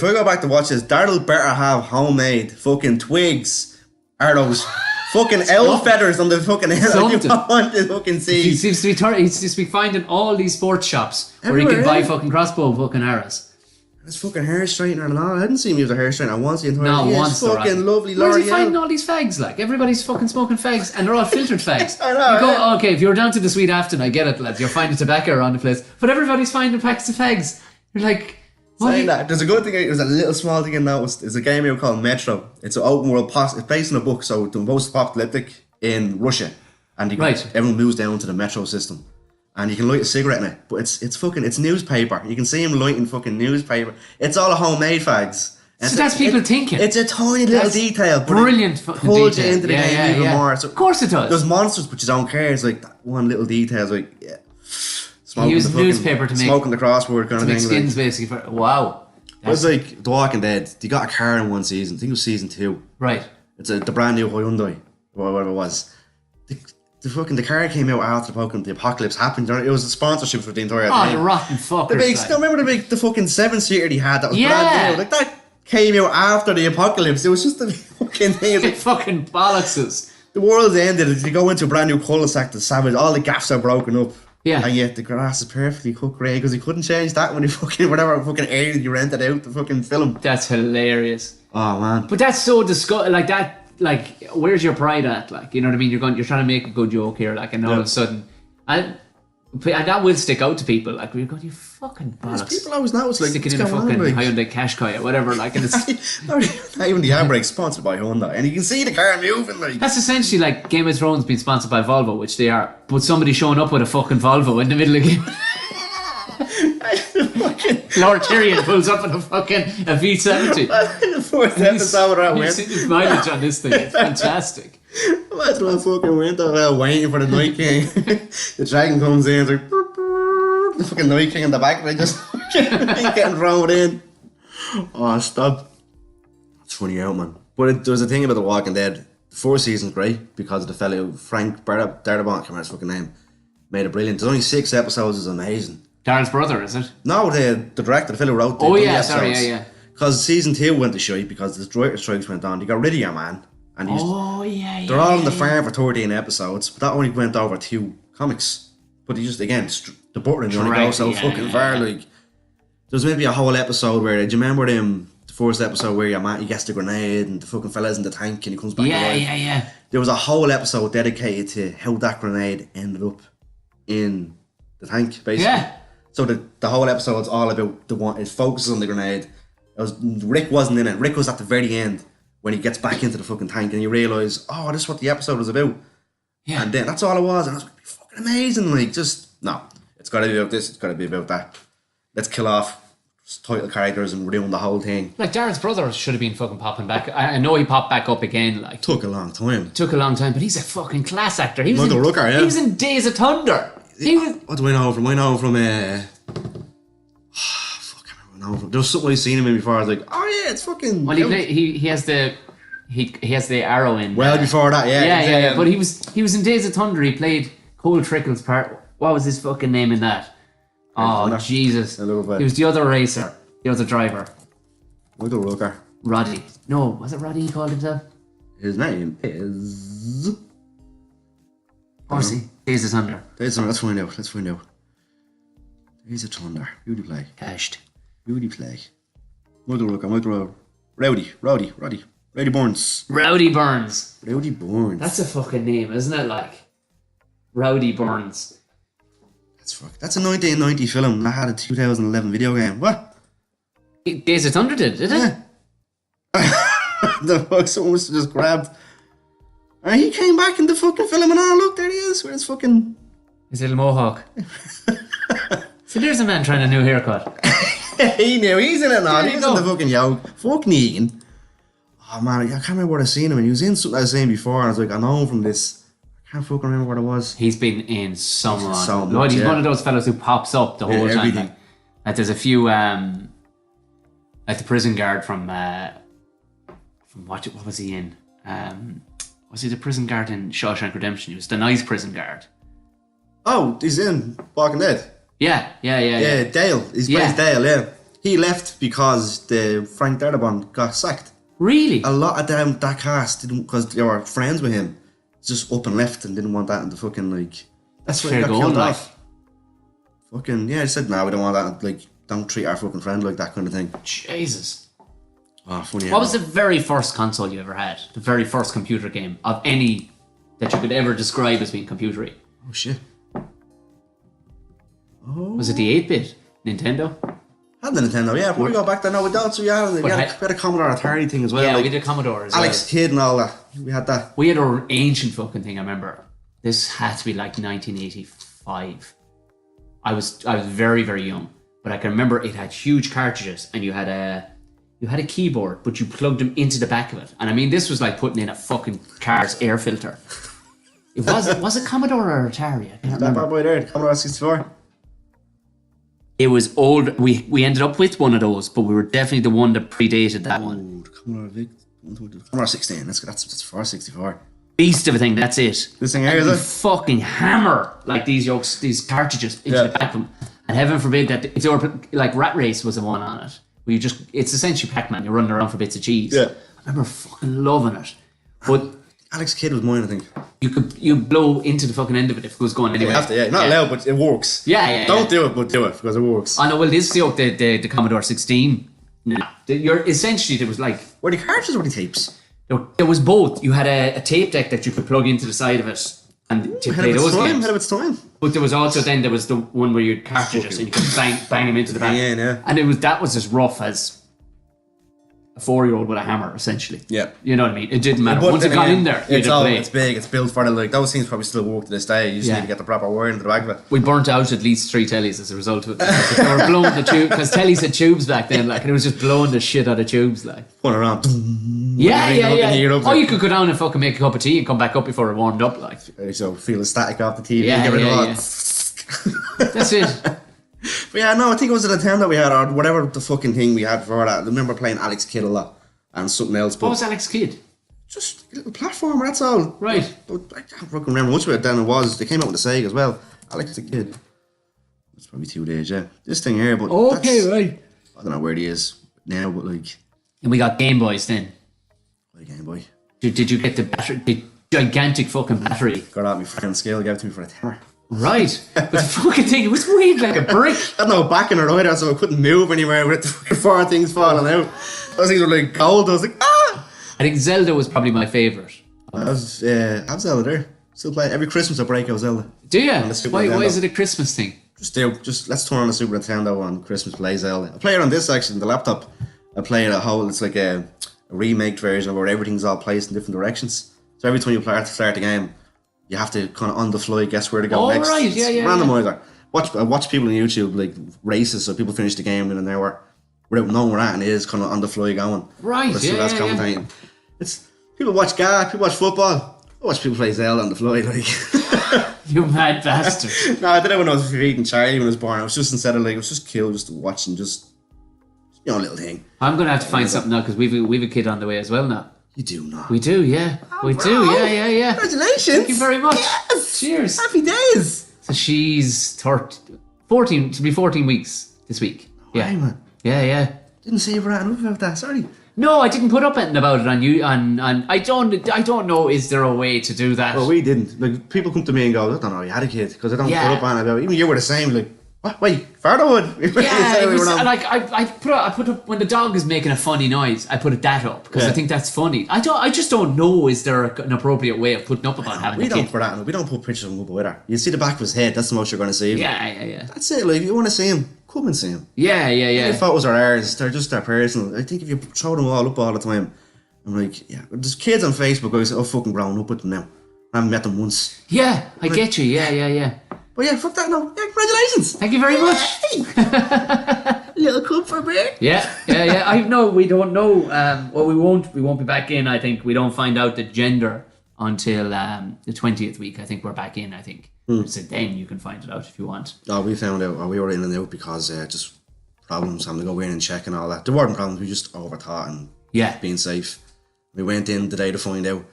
I go back to watch this, Daryl better have homemade fucking twigs. Are those fucking owl feathers on the fucking head? I want to fucking see. He seems to be finding all these sports shops where he can buy fucking crossbow fucking arrows. It's fucking hair straightener and all. I hadn't seen him use a hair straightener once. Once. Fucking lovely. Where's he finding all these fags? Like, everybody's fucking smoking fags, and they're all filtered fags. I know. You go, okay, if you're down to the Sweet Afton, I get it, lads. You're finding tobacco around the place, but everybody's finding packs of fags. You're like, Saying that, there's a good thing. There's a little small thing I noticed. There's a game here called Metro. It's an open world. It's based on a book, so the most apocalyptic in Russia, and everyone moves down to the metro system, and you can light a cigarette in it. But it's newspaper. You can see him lighting fucking newspaper. It's all a homemade fags. So that's people thinking. It's a tiny little detail, but brilliant fucking pulls detail. you into the game even more. So of course it does. There's monsters, but you don't care. It's like that one little detail. It's like He used newspaper to make smoking the crossword kind of thing. Skins basically. Wow. It was like The Walking Dead. They got a car in one season. I think it was season 2. Right. It's the brand new Hyundai, or whatever it was. The car came out after the apocalypse happened. It was a sponsorship for the entire thing. The rotten fuckers. Remember the fucking 7-seater he had that was brand new? Like that came out after the apocalypse. It was just the fucking thing. It's like fucking bollockses. The world's ended. You go into a brand new cul-de-sac to savage. All the gaffs are broken up. Yeah. And yet the grass is perfectly cut grey because he couldn't change that when he fucking whatever fucking area you rented out to fucking film. That's hilarious. Oh man. But that's so disgusting. Like that. Like, where's your pride at? Like, you know what I mean? You're trying to make a good joke here. Like, and all of a sudden, and that will stick out to people. Like, we're going, you fucking bollocks. People always know it's like sticking in a fucking Hyundai Qashqai or whatever. Like, and it's not even the handbrake sponsored by Hyundai, and you can see the car moving. Like that's essentially like Game of Thrones being sponsored by Volvo, which they are. But somebody showing up with a fucking Volvo in the middle of the game. Lord Tyrion pulls up in a V70. The fourth episode where I went. You've seen the mileage on this thing. It's fantastic. Imagine I fucking went out waiting for the Night King. The dragon comes in, it's like the fucking Night King in the back, and I just getting thrown in. Oh, stop. It's funny out, man. But there was a thing about The Walking Dead. The 4th season's great because of the fellow Frank Darabont, I can't remember his fucking name, made it brilliant. There's only 6 episodes, it's amazing. Darren's brother, is it? No, the director, the fellow who wrote the episodes. Yeah. Because season 2 went to shite because the writer strikes went on. They got rid of your man. And they're all on the farm for 13 episodes, but that only went over 2 comics. But he just, again, the buttering only goes so fucking far. Like, there's maybe a whole episode where, do you remember the first episode where your man, he gets the grenade and the fucking fella's in the tank and he comes back alive? Yeah. There was a whole episode dedicated to how that grenade ended up in the tank, basically. Yeah. So the whole episode's all about it focuses on the grenade. Rick wasn't in it. Rick was at the very end when he gets back into the fucking tank and you realise, oh, this is what the episode was about. Yeah. And then that's all it was, and I was like, fucking amazing. Like, no, it's gotta be about this, it's gotta be about that. Let's kill off title characters and ruin the whole thing. Like, Darren's brother should have been fucking popping back. I know he popped back up again. Like, took a long time, but he's a fucking class actor. He was Michael Rooker, He was in Days of Thunder. What do I know from? There was something I seen him in before. I was like, oh yeah, it's fucking. Well, he has the arrow in. Well, before that, yeah. But he was in Days of Thunder. He played Cole Trickle's part. What was his fucking name in that? Oh Jesus! He was the other racer, the other driver. Michael Rooker. Roddy. No, was it Roddy? He called himself. His name is. Horsey. Days of Thunder. Let's find out. Days of Thunder. Who do you play? Cashed. Who do you play? Michael Rooker. Rowdy Burns. Rowdy Burns. Rowdy Burns. That's a fucking name, isn't it? Like Rowdy Burns. That's a 1990 film that had a 2011 video game. What? Days of Thunder did it? Yeah. The fuck, someone must have just grabbed. And he came back in the fucking film and look, there he is. Where's fucking his little mohawk. So there's a man trying a new haircut. He knew, he's in it now. He's in the fucking yoke. Fuck Negan. Oh man, I can't remember where I seen him, and he was in something I was saying before, and I was like, I know him from this. I can't fucking remember what it was. He's been in so much. So he's one of those fellas who pops up the whole time. Like there's a few like the prison guard from what was he in? Was he the prison guard in Shawshank Redemption? He was the nice prison guard. Oh, he's in Walking Dead. Yeah. Dale. He plays Dale, yeah. He left because the Frank Darabont got sacked. Really? A lot of them, that cast didn't, because they were friends with him, just up and left and didn't want that in the fucking, like, that's why he got killed off. Fucking, yeah, he said, no, we don't want that, like, don't treat our fucking friend like that kind of thing. Jesus. Oh, funny. What was the very first console you ever had? The very first computer game of any that you could ever describe as being computery? Oh, shit. Was it the 8-bit Nintendo? Had the Nintendo, yeah. Before we go back there, no, we don't. So we had a Commodore Atari thing as well. Yeah, like we did Commodore as Alex well. Kidd and all that. We had that. We had our ancient fucking thing. I remember this had to be like 1985. I was very, very young, but I can remember it had huge cartridges, and you had a keyboard, but you plugged them into the back of it. And I mean, this was like putting in a fucking car's air filter. It was it Commodore or Atari? I can't That remember. bad boy there, Commodore 64. It was old. We ended up with one of those, but we were definitely the one that predated that one. Commodore 16. That's 464. Beast of a thing. That's it. This thing here, And is you it? fucking hammer like these cartridges into the back of them. And heaven forbid that if they were like Rat Race was the one on it, where you just it's essentially Pac-Man. You're running around for bits of cheese. Yeah. I remember fucking loving it, but Alex Kidd was mine, I think. you blow into the fucking end of it if it was going anywhere. You have to, yeah. Not allowed, but it works. Yeah. Don't do it, but do it because it works. I know. Well, this joke the Commodore 16. You're essentially there was like. Were the cartridges or the tapes? There was both. You had a tape deck that you could plug into the side of it and to play those games. Ahead of its time. But there was also there was the one where you had cartridges and you could bang them into the back. Yeah. And that was as rough as a 4-year-old with a hammer, essentially. Yeah. You know what I mean? It didn't matter. But Once it then got again, in there, you'd it's play. big, it's built for it. Those things probably still work to this day. You just need to get the proper wire into the back of it. We burnt out at least 3 tellies as a result of it. They were blowing the tube because tellies had tubes back then, like, and it was just blowing the shit out of tubes, like. Going around. Yeah. Oh, You could go down and fucking make a cup of tea and come back up before it warmed up, like. So feel the static off the TV. Yeah. That's it. But yeah, no, I think it was a Nintendo we had, or whatever the fucking thing we had for that. I remember playing Alex Kidd a lot and something else. But What was Alex Kidd? just a little platformer, that's all. Right. I can't fucking remember much of it then. It was. They came out with the Sega as well. Alex the Kid. It's probably 2 days, yeah. This thing here, but Right. I don't know where he is now, but like, And we got Game Boys then. like Game Boy. Did you get the gigantic fucking battery? Got out my friend scale, gave it to me for a tenner. Right. But the fucking thing, it was weighed like a brick. I had no back in it either, so I couldn't move anywhere with the fucking 4 things falling out. Those things were like cold. I was like, ah! I think Zelda was probably my favourite. I have Zelda there. Still play every Christmas I break out Zelda. Do you? the Super Why Nintendo. is it a Christmas thing? Just let's turn on the Super Nintendo on Christmas, play Zelda. I play it on this actually, on the laptop. I play it it's like a remake version where everything's all placed in different directions. So every time you start the game, you have to kind of on the fly guess where to go next. Right, It's yeah. randomizer. I watch people on YouTube like races, so people finish the game in an hour without knowing where it is, kind of on the fly going. Right, But that's commentating. It's people watch people watch football. I watch people play Zelda on the fly, like. You mad bastard. No, I did it when I was eating Charlie when I was born. I was just instead of like, it was just cool just to watch and just, a little thing. I'm going to have to find something now because we've a kid on the way as well now. You do not. We do, yeah. We bro. do, yeah. Congratulations. Thank you very much. Yes. Cheers. Happy days. So she's 14 to be 14 weeks this week. Hey, man. Yeah. Didn't say you were enough about that. Sorry. No, I didn't put up anything about it on you. On I don't know. Is there a way to do that? Well, we didn't. Like, people come to me and go, I don't know, you had a kid. Because I don't put up on it about it. Even you were the same. Like, what? Wait, Fatherhood? Yeah, it was, like I put up when the dog is making a funny noise. I put that up because I think that's funny. I just don't know. Is there an appropriate way of putting up about having a kid? We don't put pictures of him up with her. You see the back of his head. That's the most you're going to see. Yeah. That's it. Like, if you want to see him, come and see him. Yeah. The photos are ours. They're just their personal. I think if you throw them all up all the time, I'm like, yeah. There's kids on Facebook. I say, oh, fucking grown up with them now. I haven't met them once. Yeah, I get you. Yeah. But yeah, fuck that. No, yeah, congratulations. Thank you very much. Little club for a beer. Yeah. I know we don't know. Well, we won't be back in. I think we don't find out the gender until the 20th week. I think we're back in. I think so. Then you can find it out if you want. Oh, we found out. We were in and out because just problems having to go in and check and all that. There weren't problems. We just overthought and being safe. We went in the day to find out.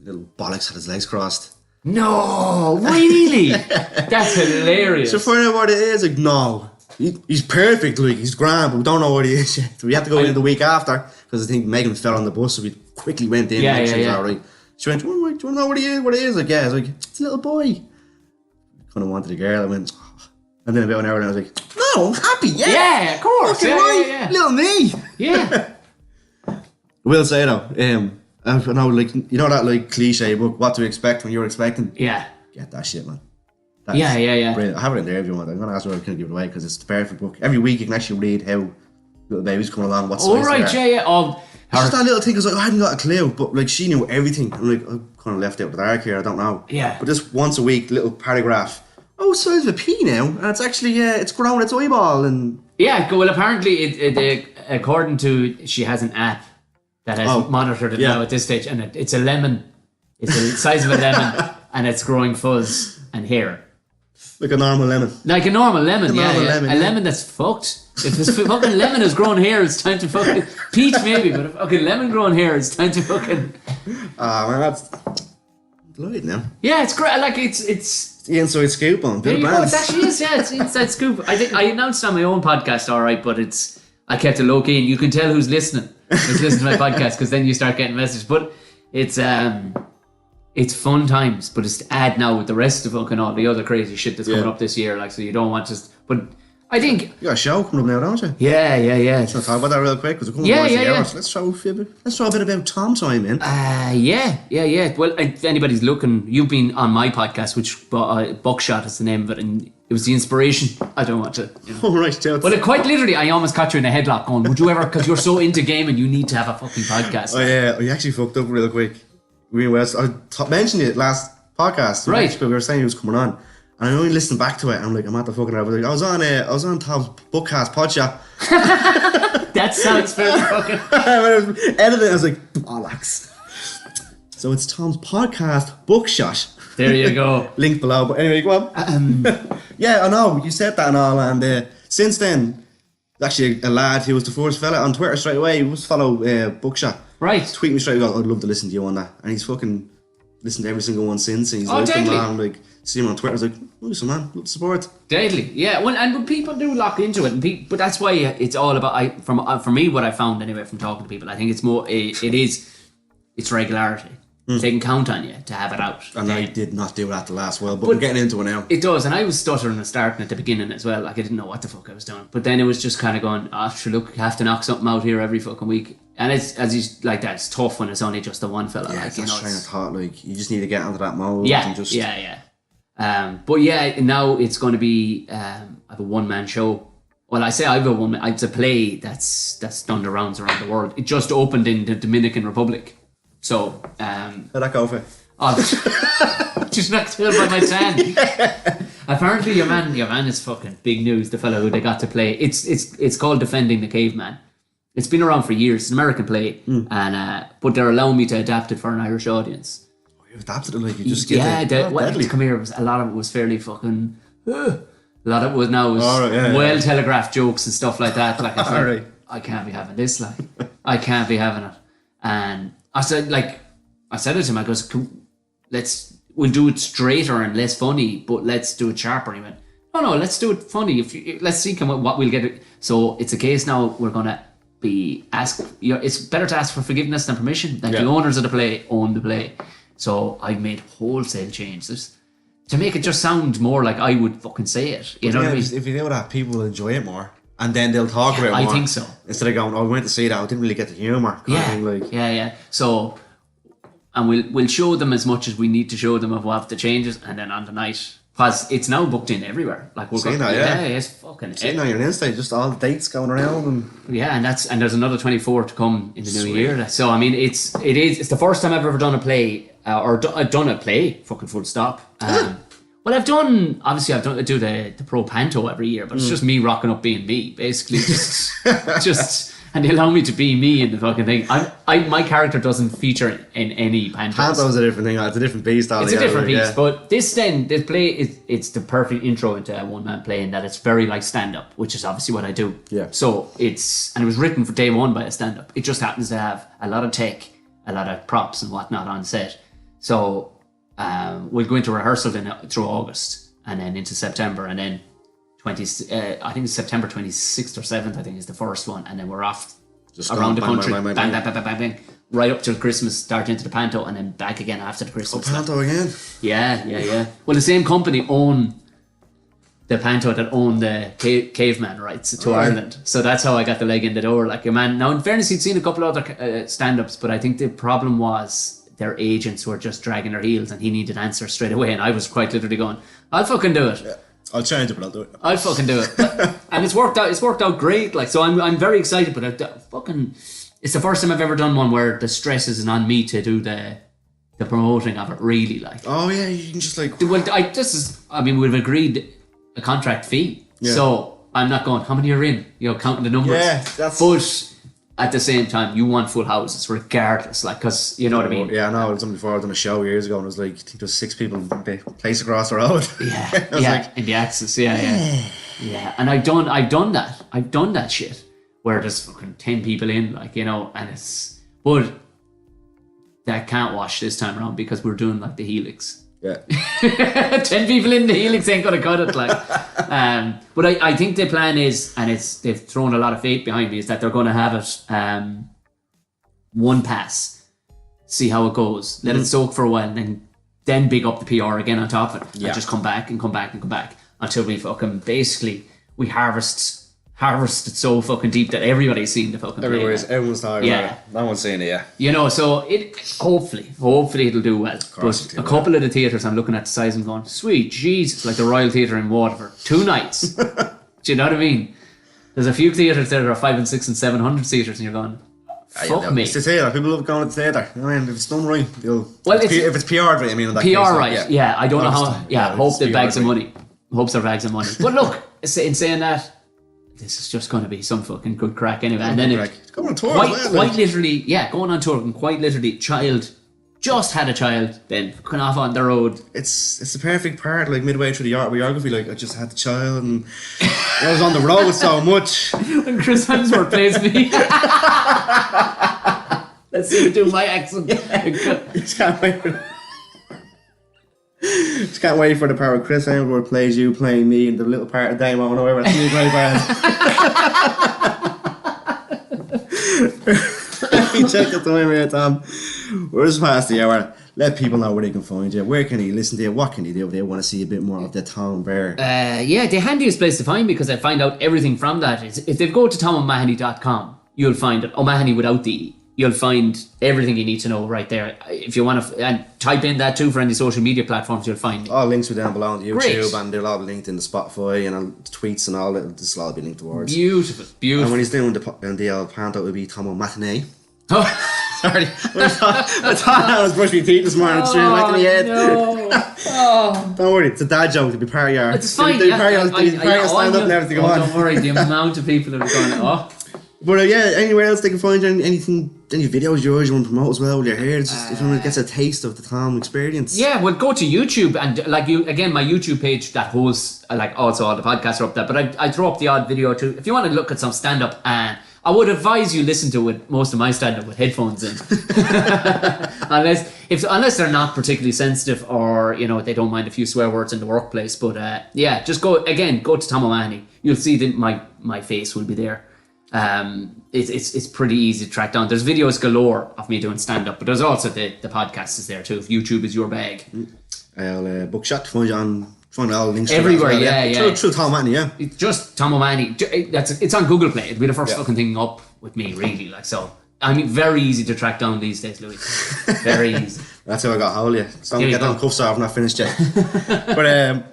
Little bollocks had his legs crossed. No, really? That's hilarious. So find out what it is. Like, no, he's perfect. Like, he's grand, but we don't know what he is yet. So we had to go in the week after because I think Megan fell on the bus, so we quickly went in. Yeah. All right. She went, do you want to know what he is? What it is? Like, yeah. I was like, it's a little boy. Kind of wanted a girl. I went, oh. And then about an hour, and I was like, no, I'm happy. Yeah, of course. Yeah. Little me. Yeah. I will say though, I know, like, you know that like cliche book, What to Expect When You're Expecting. Yeah. Get that shit, man. That's Yeah. brilliant. I have it in there if you want. I'm going to ask you if I can give it away because it's the perfect book. Every week you can actually read how little babies come along, what size All right, they are. yeah. Oh, It's just that little thing, because I hadn't got a clue, but like she knew everything. I'm like, I'm kind of left out the dark here, I don't know. Yeah. But just once a week, little paragraph. Oh, size of a pea now, and it's actually it's grown its eyeball, and yeah. Well, apparently, according to she has an app that has monitored it now at this stage, and it's a lemon. It's the size of a lemon, and it's growing fuzz and hair. like a normal lemon. Like a normal lemon, lemon, a lemon that's fucked. If this fucking lemon has grown hair, it's time to fucking peach maybe, but a fucking lemon grown hair, it's time to fucking. Ah man, that's delighted now. Yeah, it's great. Like it's The inside scoop on there Bill you go. It Bants. actually is. Yeah, it's the inside scoop. I think I announced on my own podcast, all right, but I kept it low key, and you can tell who's listening. Who's listening to my podcast because then you start getting messages. But it's fun times, but it's to add now with the rest of fucking all the other crazy shit that's coming up this year. Like, so you don't want to. But I think You got a show coming up now, don't you? yeah. Let's talk about that real quick because we're coming towards the hours. Let's throw a bit about Tom time in. Yeah. Well, if anybody's looking, you've been on my podcast, which Buckshot is the name of it, and it was the inspiration. I don't want to. Oh right, tell Well, quite literally, I almost caught you in a headlock going, would you ever, because you're so into gaming, you need to have a fucking podcast. Oh yeah, you actually fucked up real quick. I mentioned it last podcast. Right. We were saying he was coming on, and I only listened back to it. And I'm like, I'm at the fucking. I was on Tom's Bookcast Podshot. That sounds very fucking. When I was editing, I was like, bollocks. So it's Tom's Podcast Bookshot. There you go. Link below. But anyway, go on. Yeah, I know you said that and all, and since then, actually a lad who was the first fella on Twitter straight away. He was follow Bookshot. Right. Tweet me straight away. I'd love to listen to you on that, and he's fucking listened to every single one since. And he's like, deadly. man, like see him on Twitter. I was like, listen, man, love the support. Deadly. Yeah. Well, and people do lock into it, and but that's why it's all about. For me, what I found anyway from talking to people, I think it's more. It's regularity. They can count on you to have it out. And I did not do that the last while, but we're getting into it now. It does, and I was stuttering and starting at the beginning as well. Like I didn't know what the fuck I was doing. But then it was just kind of going, sure, look, have to knock something out here every fucking week. And it's as you like that. It's tough when it's only just the one fella. Yeah, like, that's train of thought. Like you just need to get into that mode. Yeah, and just... yeah. But yeah, now it's going to be I have a one-man show. Well, I say I have a one-man. It's a play that's done the rounds around the world. It just opened in the Dominican Republic. So, how'd that go for? Just not killed by my tan. Apparently, your man is fucking big news. The fellow who they got to play. It's called Defending the Caveman. It's been around for years. It's an American play, and but they're allowing me to adapt it for an Irish audience. Oh, you adapted it like you just get come here. A lot of it was fairly fucking. A lot of it was well telegraphed jokes and stuff like that. Like I can't be having this. Like I can't be having it. And I said it to him. I goes, we'll do it straighter and less funny, but let's do it sharper. And he went, no, let's do it funny. Let's see what we'll get. So it's a case now. We're gonna be it's better to ask for forgiveness than permission. Like the owners of the play own the play. So I made wholesale changes to make it just sound more like I would fucking say it. You know what I mean? If you do that, people will enjoy it more. And then they'll talk about it more. I think so. Instead of going, we went to see that, I didn't really get the humour. Yeah. So, and we'll show them as much as we need to show them of what the changes, and then on the night, because it's now booked in everywhere. Like we're going, it's fucking. Seeing on your Insta, just all the dates going around, and there's another 24 to come in the new year. So I mean, it's the first time I've ever done a play I've done a play, fucking full stop. Well, I do the pro panto every year, but it's just me rocking up being me, basically. Just and they allow me to be me in the fucking thing. My character doesn't feature in any pantos. Panto's a different thing. It's a different beast. It's a different beast, but this play it's the perfect intro into a one-man play in that it's very like stand-up, which is obviously what I do. Yeah. So it was written for day one by a stand-up. It just happens to have a lot of tech, a lot of props and whatnot on set. So we'll go into rehearsal through August and then into September, and then I think it's September 26th or 7th, I think is the first one, and then we're off just around the country, bang, right up till Christmas, start into the panto, and then back again after the Christmas. Oh, panto again? Yeah. Well, the same company own the panto that own the caveman rights to Ireland, so that's how I got the leg in the door. Like, man, now in fairness, he'd seen a couple of other stand-ups, but I think the problem was their agents were just dragging their heels, and he needed answers straight away. And I was quite literally going, "I'll fucking do it. Yeah. I'll change it, but I'll do it. I'll fucking do it." And it's worked out. It's worked out great. Like, so I'm very excited. But it's the first time I've ever done one where the stress isn't on me to do the promoting of it. Really, like. Oh yeah, you can just like. Well, we've agreed a contract fee, so I'm not going, how many are in? Counting the numbers. Yeah, that's. But at the same time, you want full houses regardless, like, because you know what I mean. Yeah, I know. Something before I done a show years ago, and it was like, I think there was 6 people in the place across the road. Yeah, in the Axis, yeah. And I've done that shit where there's fucking 10 people in, like, and it's, but that can't wash this time around because we're doing like the Helix. Yeah. 10 people in the Helix ain't gonna cut it, like. But I think the plan is, and they've thrown a lot of faith behind me, is that they're going to have it one pass, see how it goes, let it soak for a while, and then big up the PR again on top of it, and just come back until we fucking basically we harvest it so fucking deep that everybody's seen the fucking everyone's talking about it. No one's saying it, so it hopefully it'll do well. But a couple of the theatres, I'm looking at the size and going, sweet Jesus, like the Royal Theatre in Waterford, 2 nights. Do you know what I mean? There's a few theatres there that are 500 and 600 and 700 seaters, and you're going, fuck me. It's the theatre. People love going to the theatre. I mean, if it's done right, if it's PR'd right, I mean, in that PR case, right, yeah. I don't know how. Yeah, hope they're bags of money. Hopes they're bags of money. But look, in saying that, this is just going to be some fucking good crack anyway. And then going on tour, quite literally, going on tour, and quite literally, just had a child, then going off on the road. It's the perfect part, like midway through the autobiography, like I just had the child and I was on the road so much. When Chris Hemsworth plays me. Let's see him do my accent. Just can't wait for the part where Chris Hemsworth plays you, playing me, and the little part of Damo and whatever. That's a great part. Check the time here, Tom. We're just past the hour. Let people know where they can find you. Where can they listen to you? What can they do if they want to see a bit more of the Tom Bear? The handiest place to find me, because I find out everything from that, is if they go to tomo'mahony.com, you'll find it. O'Mahony without the E. You'll find everything you need to know right there. If you want to, and type in that too for any social media platforms, you'll find it. All links are down below on YouTube, and they'll all be linked in the Spotify and tweets and all that. This will all be linked towards. Beautiful. And when he's doing the old pant, it would be Tomo Matinee. Oh, sorry. I thought I was brushing my teeth this morning. Back in the head. No. Don't worry, it's a dad joke. It'll be part of your. It's fine. Stand up and everything. Don't worry, the amount of people that are going, But anywhere else they can find you, any videos yours you want to promote as well with your hair, just if someone gets a taste of the Tom experience. Yeah, well, go to YouTube, and again, my YouTube page that holds also all the podcasts are up there, but I throw up the odd video too. If you want to look at some stand-up, and I would advise you listen to most of my stand-up with headphones in. unless they're not particularly sensitive, or they don't mind a few swear words in the workplace. But just go to Tom O'Mahony. You'll see that my face will be there. It's pretty easy to track down. There's videos galore of me doing stand-up, but there's also the podcast is there too, if YouTube is your bag. I'll bookshot, find all the links everywhere. Through Tom O'Mahony, It's just Tom O'Mahony. It's on Google Play. It'll be the first fucking thing up with me, really. So I mean, very easy to track down these days, Louis. Very easy. That's how I got hold of you. So don't get them cuffs off, I'm not finished yet. But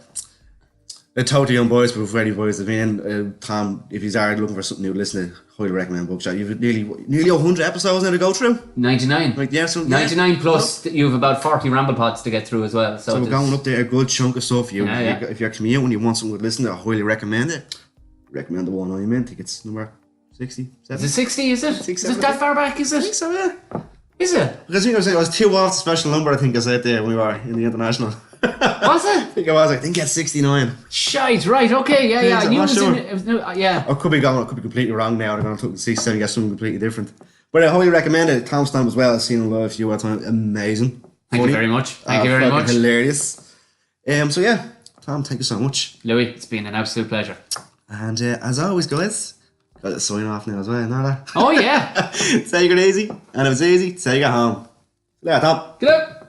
they're totally young boys, but ready boys. I mean, Tom, if you are looking for something new, listen to, highly recommend Bookshot. You've nearly 100 episodes now to go through. 99. 99 plus. You have about 40 ramble pods to get through as well. So we're going up there a good chunk of stuff. If you're commuting and you want something to listen to, I highly recommend it. Recommend the one I'm in. I think it's number 60. Is it 60? Is it? Is it that far back? Is it? I think so. Yeah. Is it? Because I was 2 off the special number. I think I said there when we were in the international. Was it? I think I was. I think it's 69. Shite, right, okay, yeah. I'm not sure. Yeah. I could be completely wrong now. I'm going to 67 and get something completely different. But I highly recommend it. Tom Stamp as well. I've seen him live a few other times. Amazing. Thank you very much. Thank you very much. Hilarious. So yeah, Tom, thank you so much. Louis, it's been an absolute pleasure. And as always, guys, got to sign off now as well, know that? Oh yeah. Say you got easy, and if it's easy, say you got home. Yeah, Tom. Good luck.